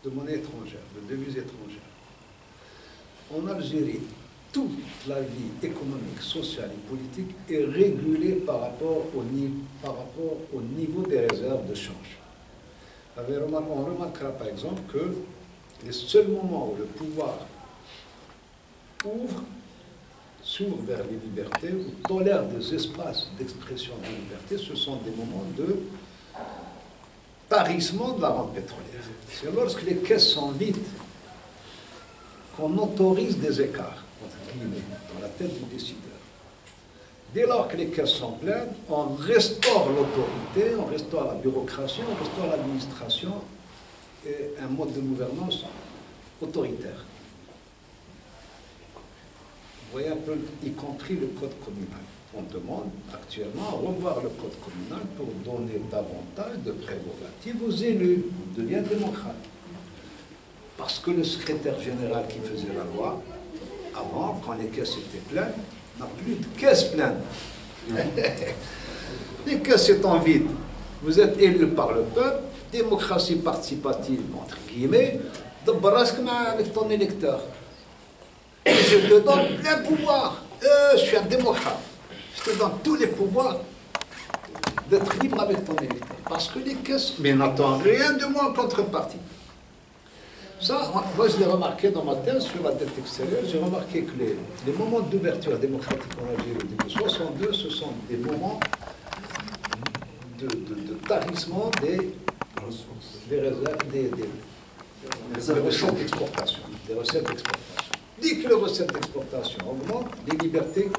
de monnaie étrangère, de devises étrangères. En Algérie, toute la vie économique, sociale et politique est régulée par rapport au niveau des réserves de change. On remarquera par exemple que les seuls moments où le pouvoir s'ouvre vers les libertés, ou tolère des espaces d'expression de liberté, ce sont des moments de tarissement de la rente pétrolière. C'est lorsque les caisses sont vides qu'on autorise des écarts, entre guillemets, dans la tête du décideur. Dès lors que les caisses sont pleines, on restaure l'autorité, on restaure la bureaucratie, on restaure l'administration et un mode de gouvernance autoritaire. Vous voyez un peu, y compris le code communal. On demande actuellement à revoir le code communal pour donner davantage de prérogatives aux élus, pour devenir démocrate. Parce que le secrétaire général qui faisait la loi, avant, quand les caisses étaient pleines, n'a plus de caisses pleines. Les caisses étant vides. Vous êtes élu par le peuple, démocratie participative, entre guillemets, avec ton électeur. Et je te donne plein pouvoir. Je suis un démocrate. Je te donne tous les pouvoirs d'être libre avec ton électeur. Parce que les caisses, mais n'attends rien de moi en contrepartie. Ça, moi je l'ai remarqué dans ma thèse sur la dette extérieure, j'ai remarqué que les moments d'ouverture démocratique en Algérie depuis 62, ce sont des moments de tarissement des réserves, des recettes d'exportation. Dès que les recettes d'exportation augmentent, les libertés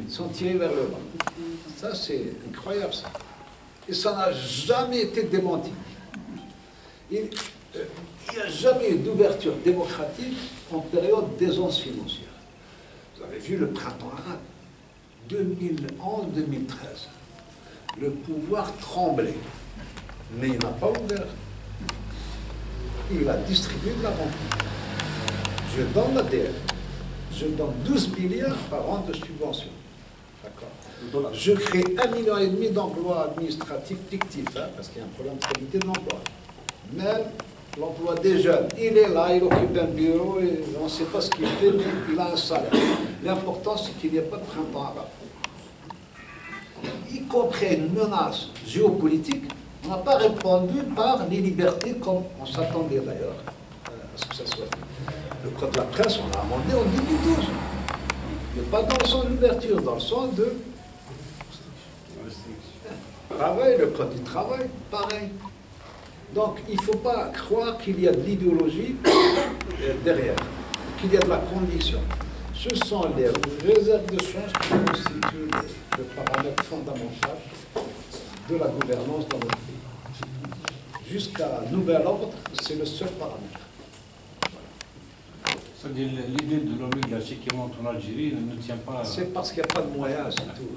sont tirées vers le bas. Ça, c'est incroyable, ça. Et ça n'a jamais été démenti. Il n'y a jamais eu d'ouverture démocratique en période d'aisance financière. Vous avez vu le printemps arabe, 2011-2013. Le pouvoir tremblait, mais il n'a pas ouvert. Il a distribué de la rente. Je donne l'ADN. Je donne 12 milliards par an de subventions. D'accord. Je crée 1,5 million d'emplois administratifs fictifs, hein, parce qu'il y a un problème de qualité de l'emploi. Même l'emploi des jeunes, il est là, il occupe un bureau, et on ne sait pas ce qu'il fait, mais il a un salaire. L'important, c'est qu'il n'y ait pas de printemps arabe. Y compris une menace géopolitique, on n'a pas répondu par les libertés comme on s'attendait d'ailleurs à ce que ça soit fait. Le code de la presse, on l'a amendé en 2012. Mais pas dans le sens de l'ouverture, dans le sens de travail, le code du travail, pareil. Donc il ne faut pas croire qu'il y a de l'idéologie derrière, qu'il y a de la conviction. Ce sont les réserves de change qui constituent le paramètre fondamental de la gouvernance dans notre pays. Jusqu'à nouvel ordre, c'est le seul paramètre. C'est-à-dire l'idée de l'oligarchie qui monte en Algérie ne tient pas... C'est parce qu'il n'y a pas de moyens, c'est tout.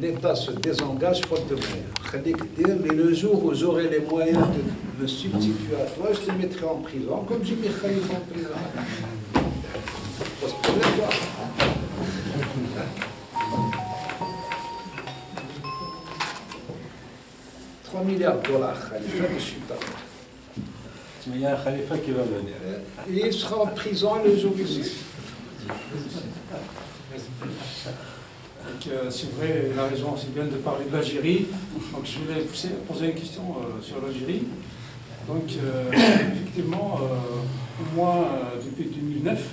L'État se désengage faute de moyens. Mais le jour où j'aurai les moyens de me substituer à toi, je te mettrai en prison, comme j'ai mis Khalifa en prison. Faut se poser toi. 3 milliards de dollars, Khalifa, je suis pas. Il y a un Khalifa qui va venir. Et il sera en prison le jour du 6. C'est vrai, il a raison, c'est bien de parler de l'Algérie. Donc je voulais poser une question sur l'Algérie. Donc effectivement, au moins depuis 2009,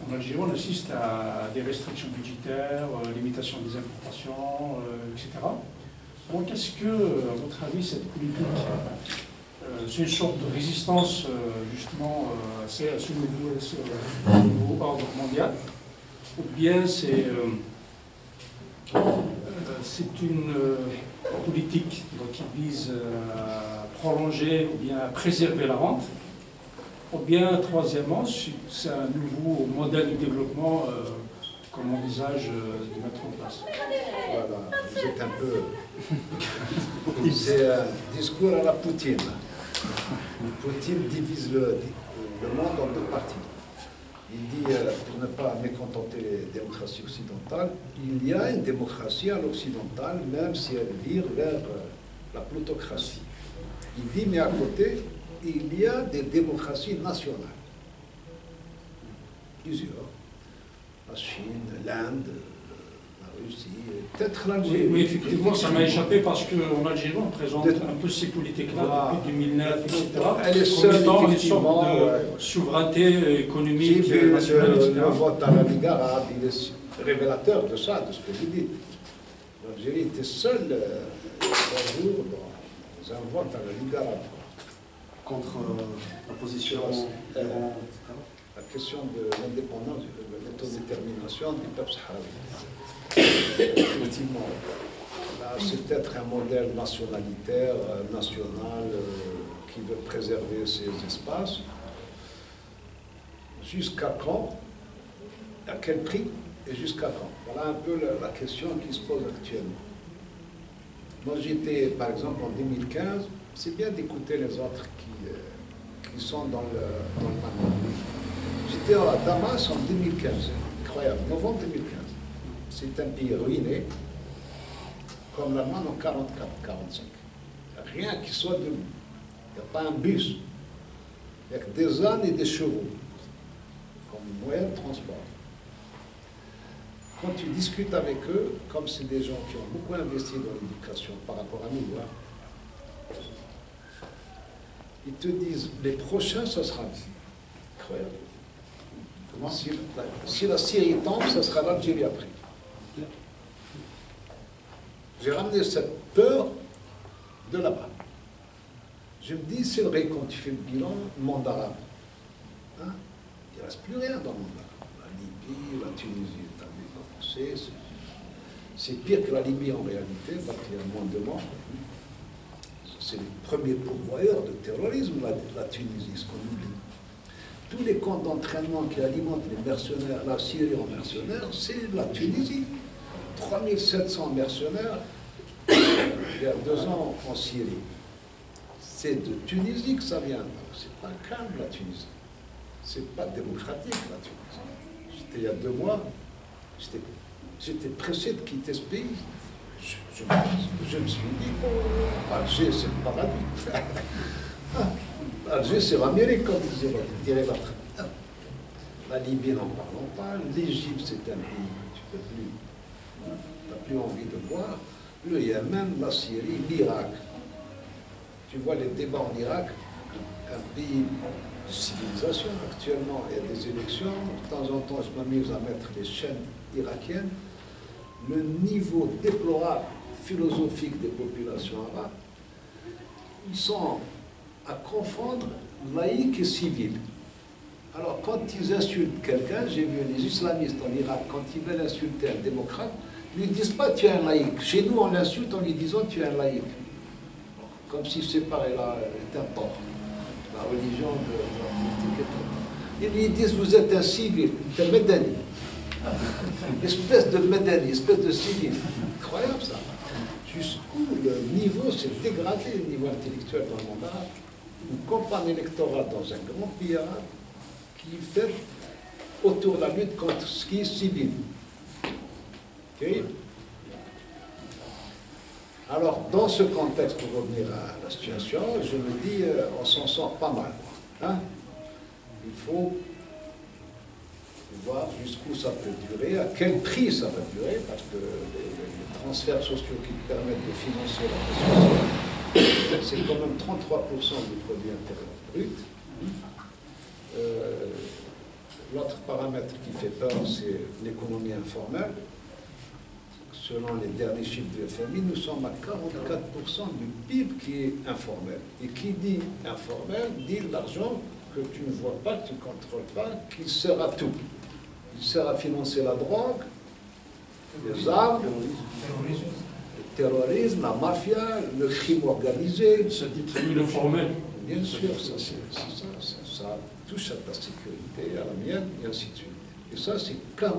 en Algérie, on assiste à des restrictions budgétaires, limitation des importations, etc. Donc qu'est-ce que, à votre avis, cette politique, c'est une sorte de résistance justement à ce nouveau ordre mondial, ou bien c'est une politique donc, qui vise à prolonger ou bien à préserver la rente, ou bien troisièmement c'est un nouveau modèle de développement qu'on envisage de mettre en place. Voilà, vous êtes un peu... C'est un discours à la Poutine. Poutine divise le monde en deux parties. Il dit, pour ne pas mécontenter les démocraties occidentales, il y a une démocratie à l'occidentale, même si elle vire vers la plutocratie. Il dit, mais à côté, il y a des démocraties nationales. Plusieurs. La Chine, l'Inde, la Russie, peut-être l'Algérie. Oui, effectivement, ça m'a échappé parce qu'en Algérie, on présente un peu ces politiques-là depuis 2009, etc. Elle est seule, comme une sorte de souveraineté économique nationale, etc. Le vote à la Ligue arabe, il est révélateur de ça, de ce que vous dites. L'Algérie était seule un jour dans un vote à la Ligue arabe. Contre la position d'Iran, etc. La question de l'indépendance, de l'autodétermination du peuple sahraoui. Effectivement, là, c'est peut-être un modèle nationalitaire, national, qui veut préserver ces espaces. Jusqu'à quand? À quel prix? Et jusqu'à quand? Voilà un peu la question qui se pose actuellement. Moi, j'étais, par exemple, en 2015, c'est bien d'écouter les autres qui sont dans le manuel. J'étais à Damas en 2015, incroyable, novembre 2015. C'est un pays ruiné, comme l'Allemagne en 44-45. Rien qui soit debout. Il n'y a pas un bus. Il n'y a que des ânes et des chevaux, comme moyen de transport. Quand tu discutes avec eux, comme c'est des gens qui ont beaucoup investi dans l'éducation par rapport à nous, Ils te disent, les prochains, ce sera nous. Incroyable. Si la Syrie tombe, ce sera l'Algérie après. J'ai ramené cette peur de là-bas. Je me dis, c'est vrai, quand tu fais le bilan, le monde arabe, hein, il ne reste plus rien dans le monde arabe. La Libye, la Tunisie, tu as vu comment c'est pire que la Libye en réalité, parce qu'il y a moins de morts. C'est le premier pourvoyeur de terrorisme, la Tunisie, ce qu'on oublie. Tous les camps d'entraînement qui alimentent les mercenaires, la Syrie en mercenaires, c'est la Tunisie. 3700 mercenaires il y a 2 ans en Syrie. C'est de Tunisie que ça vient. C'est pas calme la Tunisie. C'est pas démocratique la Tunisie. J'étais il y a 2 mois, j'étais pressé de quitter ce pays. Je me suis dit, oh, Alger c'est le paradis. Alger c'est l'Amérique, comme dirait l'autre. La Libye n'en parlons pas. L'Égypte c'est un pays que tu peux plus. Tu n'as plus envie de voir. Le Yémen, la Syrie, l'Irak. Tu vois les débats en Irak, un pays de civilisation. Actuellement, il y a des élections. De temps en temps, je m'amuse à mettre les chaînes irakiennes. Le niveau déplorable philosophique des populations arabes, ils sont à confondre laïque et civil. Alors, quand ils insultent quelqu'un, j'ai vu les islamistes en Irak, quand ils veulent insulter un démocrate, ils ne disent pas tu es un laïque. Chez nous, on l'insulte en lui disant tu es un laïque. Comme si séparer est un tort. La religion de la politique est un tort. Ils lui disent vous êtes un civil, tu es médani. Espèce de médani, espèce de civil. Incroyable ça. Jusqu'où le niveau s'est dégradé, le niveau intellectuel dans le monde arabe. Une campagne électorale dans un grand pays arabe qui fait autour de la lutte contre ce qui est civil. Okay. Alors, dans ce contexte, pour revenir à la situation, je me dis, on s'en sort pas mal. Hein? Il faut voir jusqu'où ça peut durer, à quel prix ça va durer, parce que les transferts sociaux qui permettent de financer la vie sociale, c'est quand même 33% du produit intérieur brut. L'autre paramètre qui fait peur, c'est l'économie informelle. Selon les derniers chiffres du FMI, nous sommes à 44% du PIB qui est informel. Et qui dit informel, dit l'argent que tu ne vois pas, que tu ne contrôles pas, qui sert à tout. Il sert à financer la drogue, les armes, le terrorisme, la mafia, le crime organisé. Ça distribue le formel. Bien sûr, ça touche à ta sécurité, à la mienne, et ainsi de suite. Et ça, c'est 40%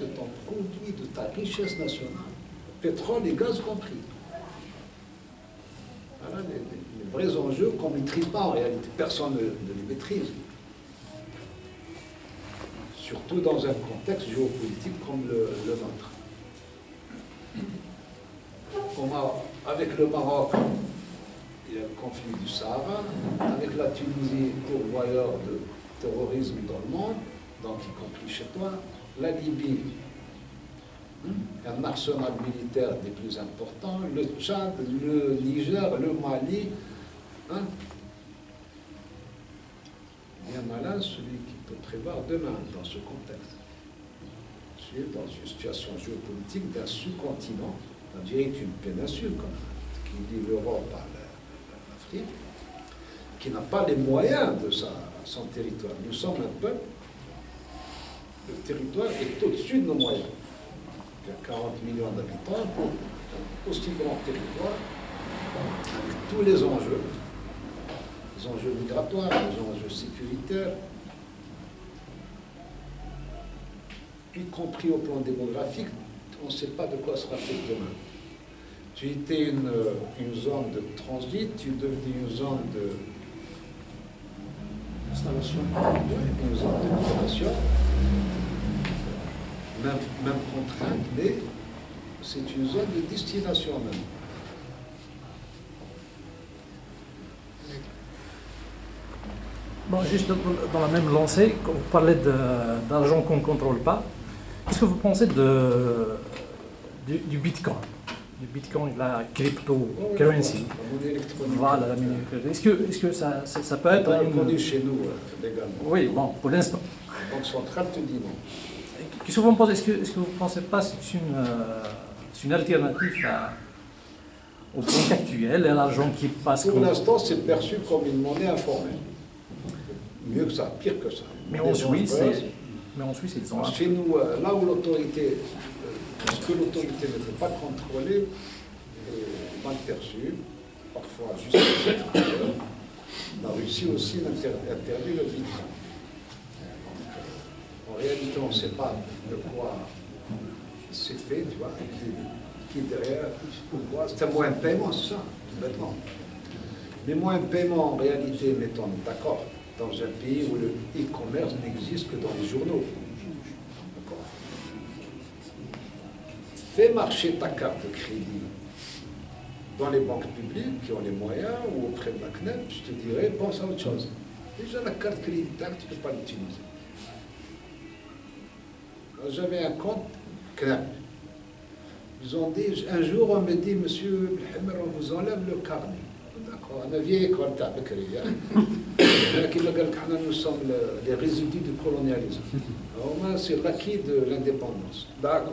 de ton produit, de ta richesse nationale, pétrole et gaz compris. Voilà les vrais enjeux qu'on ne maîtrise pas en réalité. Personne ne les maîtrise. Surtout dans un contexte géopolitique comme le nôtre. Avec le Maroc, il y a le conflit du Sahara. Avec la Tunisie, pourvoyeur de terrorisme dans le monde, donc y compris chez toi, la Libye, un arsenal militaire des plus importants, le Tchad, le Niger, le Mali. Hein? Bien malin celui qui peut prévoir demain dans ce contexte. Je suis dans une situation géopolitique d'un sous-continent, l'Algérie est une péninsule quand même, qui lie l'Europe à l'Afrique, qui n'a pas les moyens de son territoire. Nous sommes un peuple. Le territoire est au-dessus de nos moyens. Il y a 40 millions d'habitants pour un aussi grand territoire, avec tous les enjeux migratoires, les enjeux sécuritaires, y compris au plan démographique, on ne sait pas de quoi sera fait demain. Tu étais une zone de transit, tu devenais une zone de installation. Une zone d'installation. Même contrainte, mais c'est une zone de destination même. Bon, juste dans la même lancée, quand vous parlez d'argent qu'on ne contrôle pas, qu'est-ce que vous pensez du Bitcoin? le Bitcoin, la cryptocurrency. La monnaie électronique. Voilà, la monnaie électronique. Est-ce que ça peut être Pas une... reconnu chez nous légalement. Oui, bon, pour l'instant. La Banque centrale te dit non. Qu'est-ce que vous pensez? Est-ce que vous ne pensez pas que c'est une alternative au banque actuel et à l'argent qui passe? Pour l'instant, c'est perçu comme une monnaie informelle. Mieux que ça, pire que ça. Mais en Suisse, ils ont... Chez nous, là où l'autorité, ce que l'autorité ne peut pas contrôler, est mal perçu, parfois juste la Russie aussi interdit le Bitcoin. En réalité, on ne sait pas de quoi c'est fait, tu vois, qui derrière, pourquoi. C'est un moyen de paiement, c'est ça, tout bêtement. Les moyens de paiement, en réalité, mettons d'accord, dans un pays où le e-commerce n'existe que dans les journaux. D'accord. Fais marcher ta carte de crédit dans les banques publiques qui ont les moyens ou auprès de la CNEP, je te dirais, pense à autre chose. Déjà, la carte crédit, tu ne peux pas l'utiliser. J'avais un compte CNEP. Ils ont dit, un jour, on me dit, monsieur Belhammer, on vous enlève le carnet. D'accord, on a vieille école, nous sommes les résidus du colonialisme. C'est l'acquis de l'indépendance. D'accord.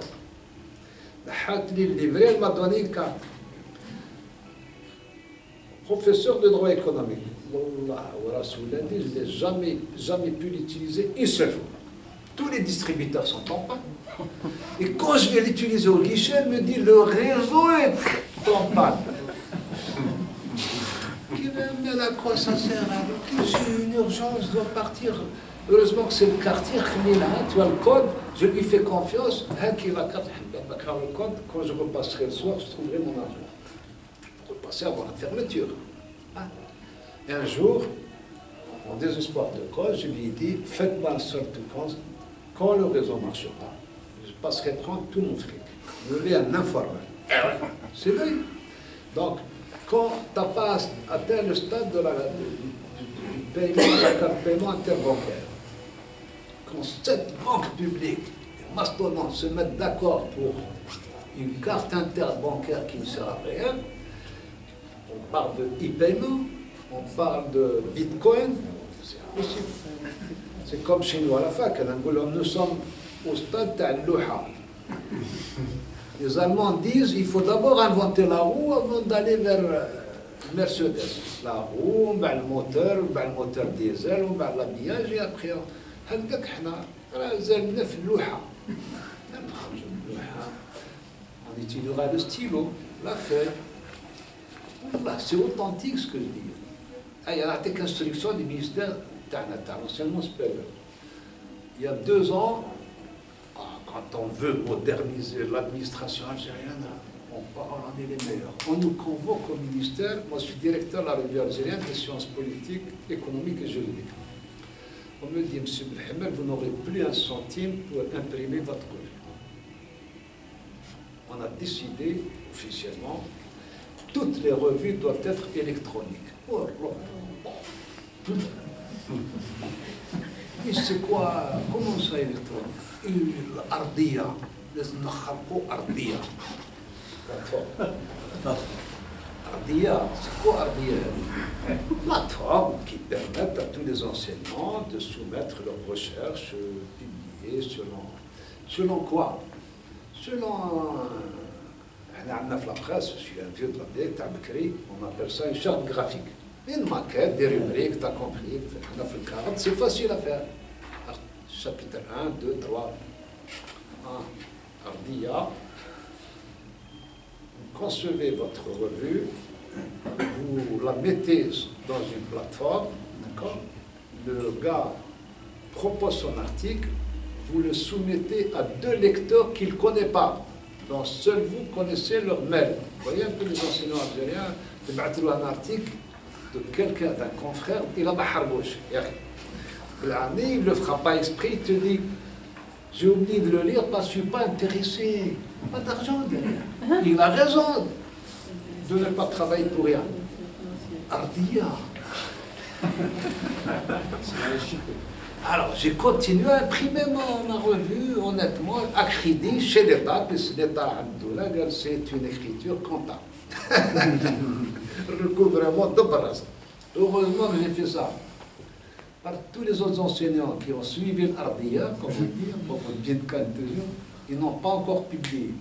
Le livret, elle m'a donné une carte. Professeur de droit économique. Wallah, je n'ai jamais pu l'utiliser une seule fois. Tous les distributeurs sont en panne. Et quand je vais l'utiliser au guichet, elle me dit le réseau est en panne. Mais à quoi ça sert? J'ai une urgence, je dois partir. Heureusement que c'est le quartier, tu vois le code, je lui fais confiance. La carte, le code, quand je repasserai le soir, je trouverai mon argent. Je repasser avant la fermeture. Et un jour, en désespoir de cause, je lui ai dit, faites-moi un seul tout compte, quand le réseau ne marche pas, je passerai prendre tout mon fric. Je voulais un informel. C'est vrai. Donc, quand tu n'as pas atteint le stade du paiement, de la carte de paiement interbancaire, quand cette banque publique, les mastodontes se mettent d'accord pour une carte interbancaire qui ne sert à rien, on parle de e-paiement, on parle de Bitcoin, c'est impossible. C'est comme chez nous à la fac, nous sommes au stade de l'Ouha. Les Allemands disent qu'il faut d'abord inventer la roue avant d'aller vers Mercedes. La roue, le moteur diesel, l'habillage, et après, on utilisera le stylo, la feuille. C'est authentique ce que je dis. Il y a une instruction du ministère international supérieur. Il y a 2 ans, quand on veut moderniser l'administration algérienne, on est les meilleurs. On nous convoque au ministère, moi je suis directeur de la revue algérienne des sciences politiques, économiques et juridiques. On me dit, monsieur Belhammer, vous n'aurez plus un centime pour imprimer votre revue. On a décidé officiellement, toutes les revues doivent être électroniques. Et c'est quoi? Comment ça électronique? Ardia. Ardia. Ardia, c'est quoi Ardia? Une plateforme qui permet à tous les enseignants de soumettre leurs recherches publiées selon quoi? Selon la presse, je suis un vieux de la vieille, on appelle ça une charte graphique. Une maquette, des rubriques, tu as compris, c'est facile à faire. Chapitre 1, 2, 3, 1, Ardia. Vous concevez votre revue, vous la mettez dans une plateforme, d'accord? Le gars propose son article, vous le soumettez à 2 lecteurs qu'il ne connaît pas. Donc seul vous connaissez leur mail. Vous voyez un peu les enseignants algériens, vous mettez un article de quelqu'un, d'un confrère, il a ma gauche. L'année, il ne le fera pas exprès, il te dit, j'ai oublié de le lire parce que je ne suis pas intéressé. Pas d'argent derrière. Il a raison de ne pas travailler pour rien. Ardia. Alors, j'ai continué à imprimer ma revue, honnêtement, à crédit chez l'État, puisque l'État, c'est une écriture comptable. Recouvrement de base. Heureusement que j'ai fait ça. Par tous les autres enseignants qui ont suivi l'Ardia, comme on dit, beaucoup de bien de cas toujours, ils n'ont pas encore publié.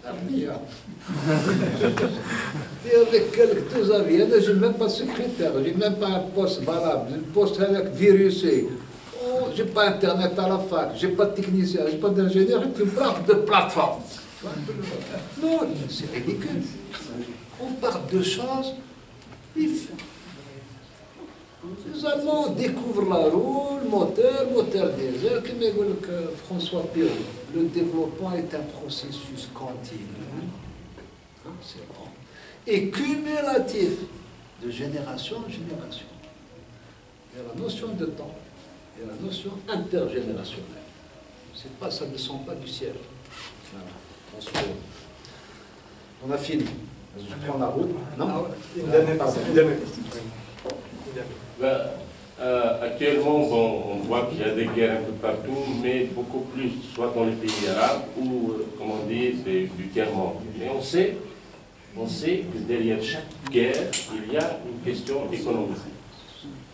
Ardia. Et avec quelques avis, je n'ai même pas de secrétaire, je n'ai même pas un poste valable, un poste avec virusé. Oh, je n'ai pas Internet à la fac, je n'ai pas de technicien, je n'ai pas d'ingénieur, tu me parles de plateforme. Non, c'est ridicule. On parle de choses. Les Allemands découvrent la roue, le moteur diesel, comme dit François Pirot. Le développement est un processus continu. C'est bon. Et cumulatif, de génération en génération. Il y a la notion de temps, il y a la notion intergénérationnelle. C'est pas, ça ne descend pas du ciel. Voilà. On a fini. Je prends la route. Non, une dernière question. Actuellement, bon, on voit qu'il y a des guerres un peu partout, mais beaucoup plus, soit dans les pays arabes ou, comme on dit, du tiers-monde. Mais on sait que derrière chaque guerre, il y a une question économique.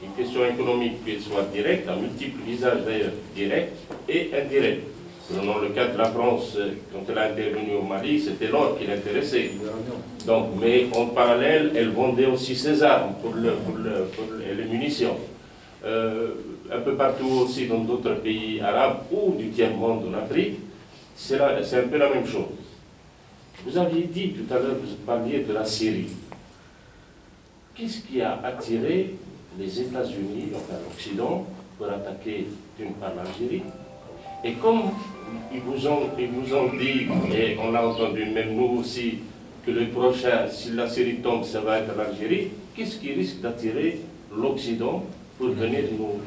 Une question économique qui soit directe, à multiples visages d'ailleurs, directs et indirects. Dans le cas de la France, quand elle a intervenu au Mali, c'était l'or qui l'intéressait. Donc, mais en parallèle, elle vendait aussi ses armes pour les munitions. Un peu partout aussi dans d'autres pays arabes ou du tiers-monde en Afrique, c'est un peu la même chose. Vous aviez dit tout à l'heure, vous parliez de la Syrie. Qu'est-ce qui a attiré les États-Unis, enfin l'Occident, pour attaquer d'une part l'Algérie? Et comme ils vous ont dit, et on l'a entendu même nous aussi, que le prochain, si la Syrie tombe, ça va être l'Algérie, qu'est-ce qui risque d'attirer l'Occident pour venir nous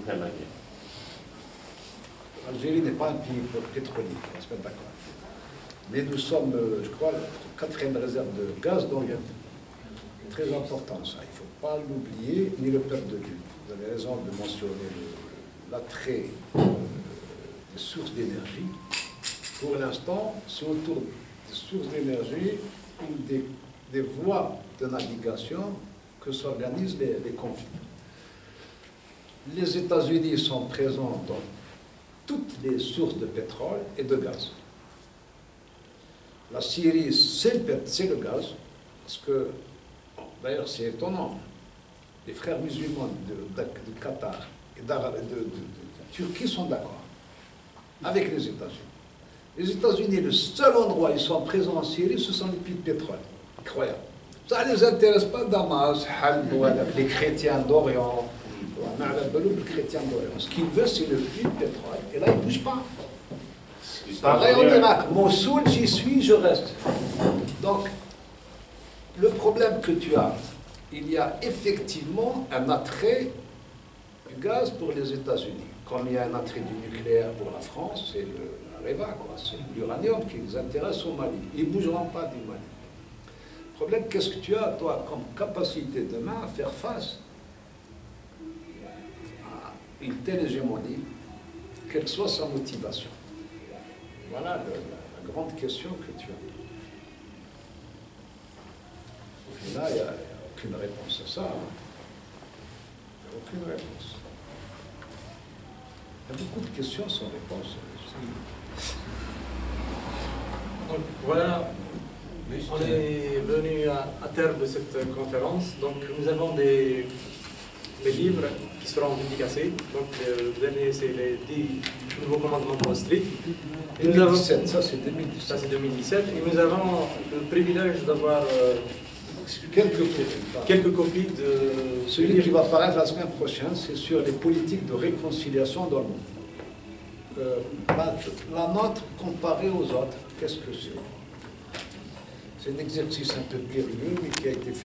faire la guerre? L'Algérie n'est pas un pays pétrolier, on se met d'accord. Mais nous sommes, je crois, la 4e réserve de gaz dans le monde. C'est très important ça, il ne faut pas l'oublier ni le perdre de vue. Vous avez raison de mentionner l'attrait des sources d'énergie. Pour l'instant, c'est autour des sources d'énergie ou des voies de navigation que s'organisent les conflits. Les États-Unis sont présents dans toutes les sources de pétrole et de gaz. La Syrie, c'est le gaz, parce que, bon, d'ailleurs c'est étonnant, les frères musulmans du Qatar et de Turquie sont d'accord avec les États-Unis. Les États-Unis, le seul endroit où ils sont présents en Syrie, ce sont les puits de pétrole. Incroyable. Ça ne les intéresse pas Damas, Halb, les chrétiens d'Orient. Ce qu'ils veulent, c'est le puits de pétrole. Et là, ils ne bougent pas. Pareil en Irak. Mossoul, j'y suis, je reste. Donc, le problème que tu as, il y a effectivement un attrait du gaz pour les États-Unis. Comme il y a un attrait du nucléaire pour la France, c'est la REVA, c'est l'uranium qui les intéresse au Mali. Ils ne bougeront pas du Mali. Le problème, qu'est-ce que tu as, toi, comme capacité demain à faire face à une telle hégémonie, quelle soit sa motivation? Voilà la grande question que tu as. Et là, il n'y a aucune réponse à ça. Il n'y a aucune réponse. Il y a beaucoup de questions sans réponse. Donc voilà, on est venu à terme de cette conférence. Donc nous avons des livres qui seront dédicacés. Donc le dernier, c'est les 10 nouveaux commandements de Wall Street. 2017, ça c'est 2017. Ça c'est 2017. Et nous avons le privilège d'avoir quelques copies de... Celui qui va apparaître la semaine prochaine, c'est sur les politiques de réconciliation dans le monde. La nôtre comparée aux autres, qu'est-ce que c'est? C'est un exercice un peu périlleux, mais qui a été fait.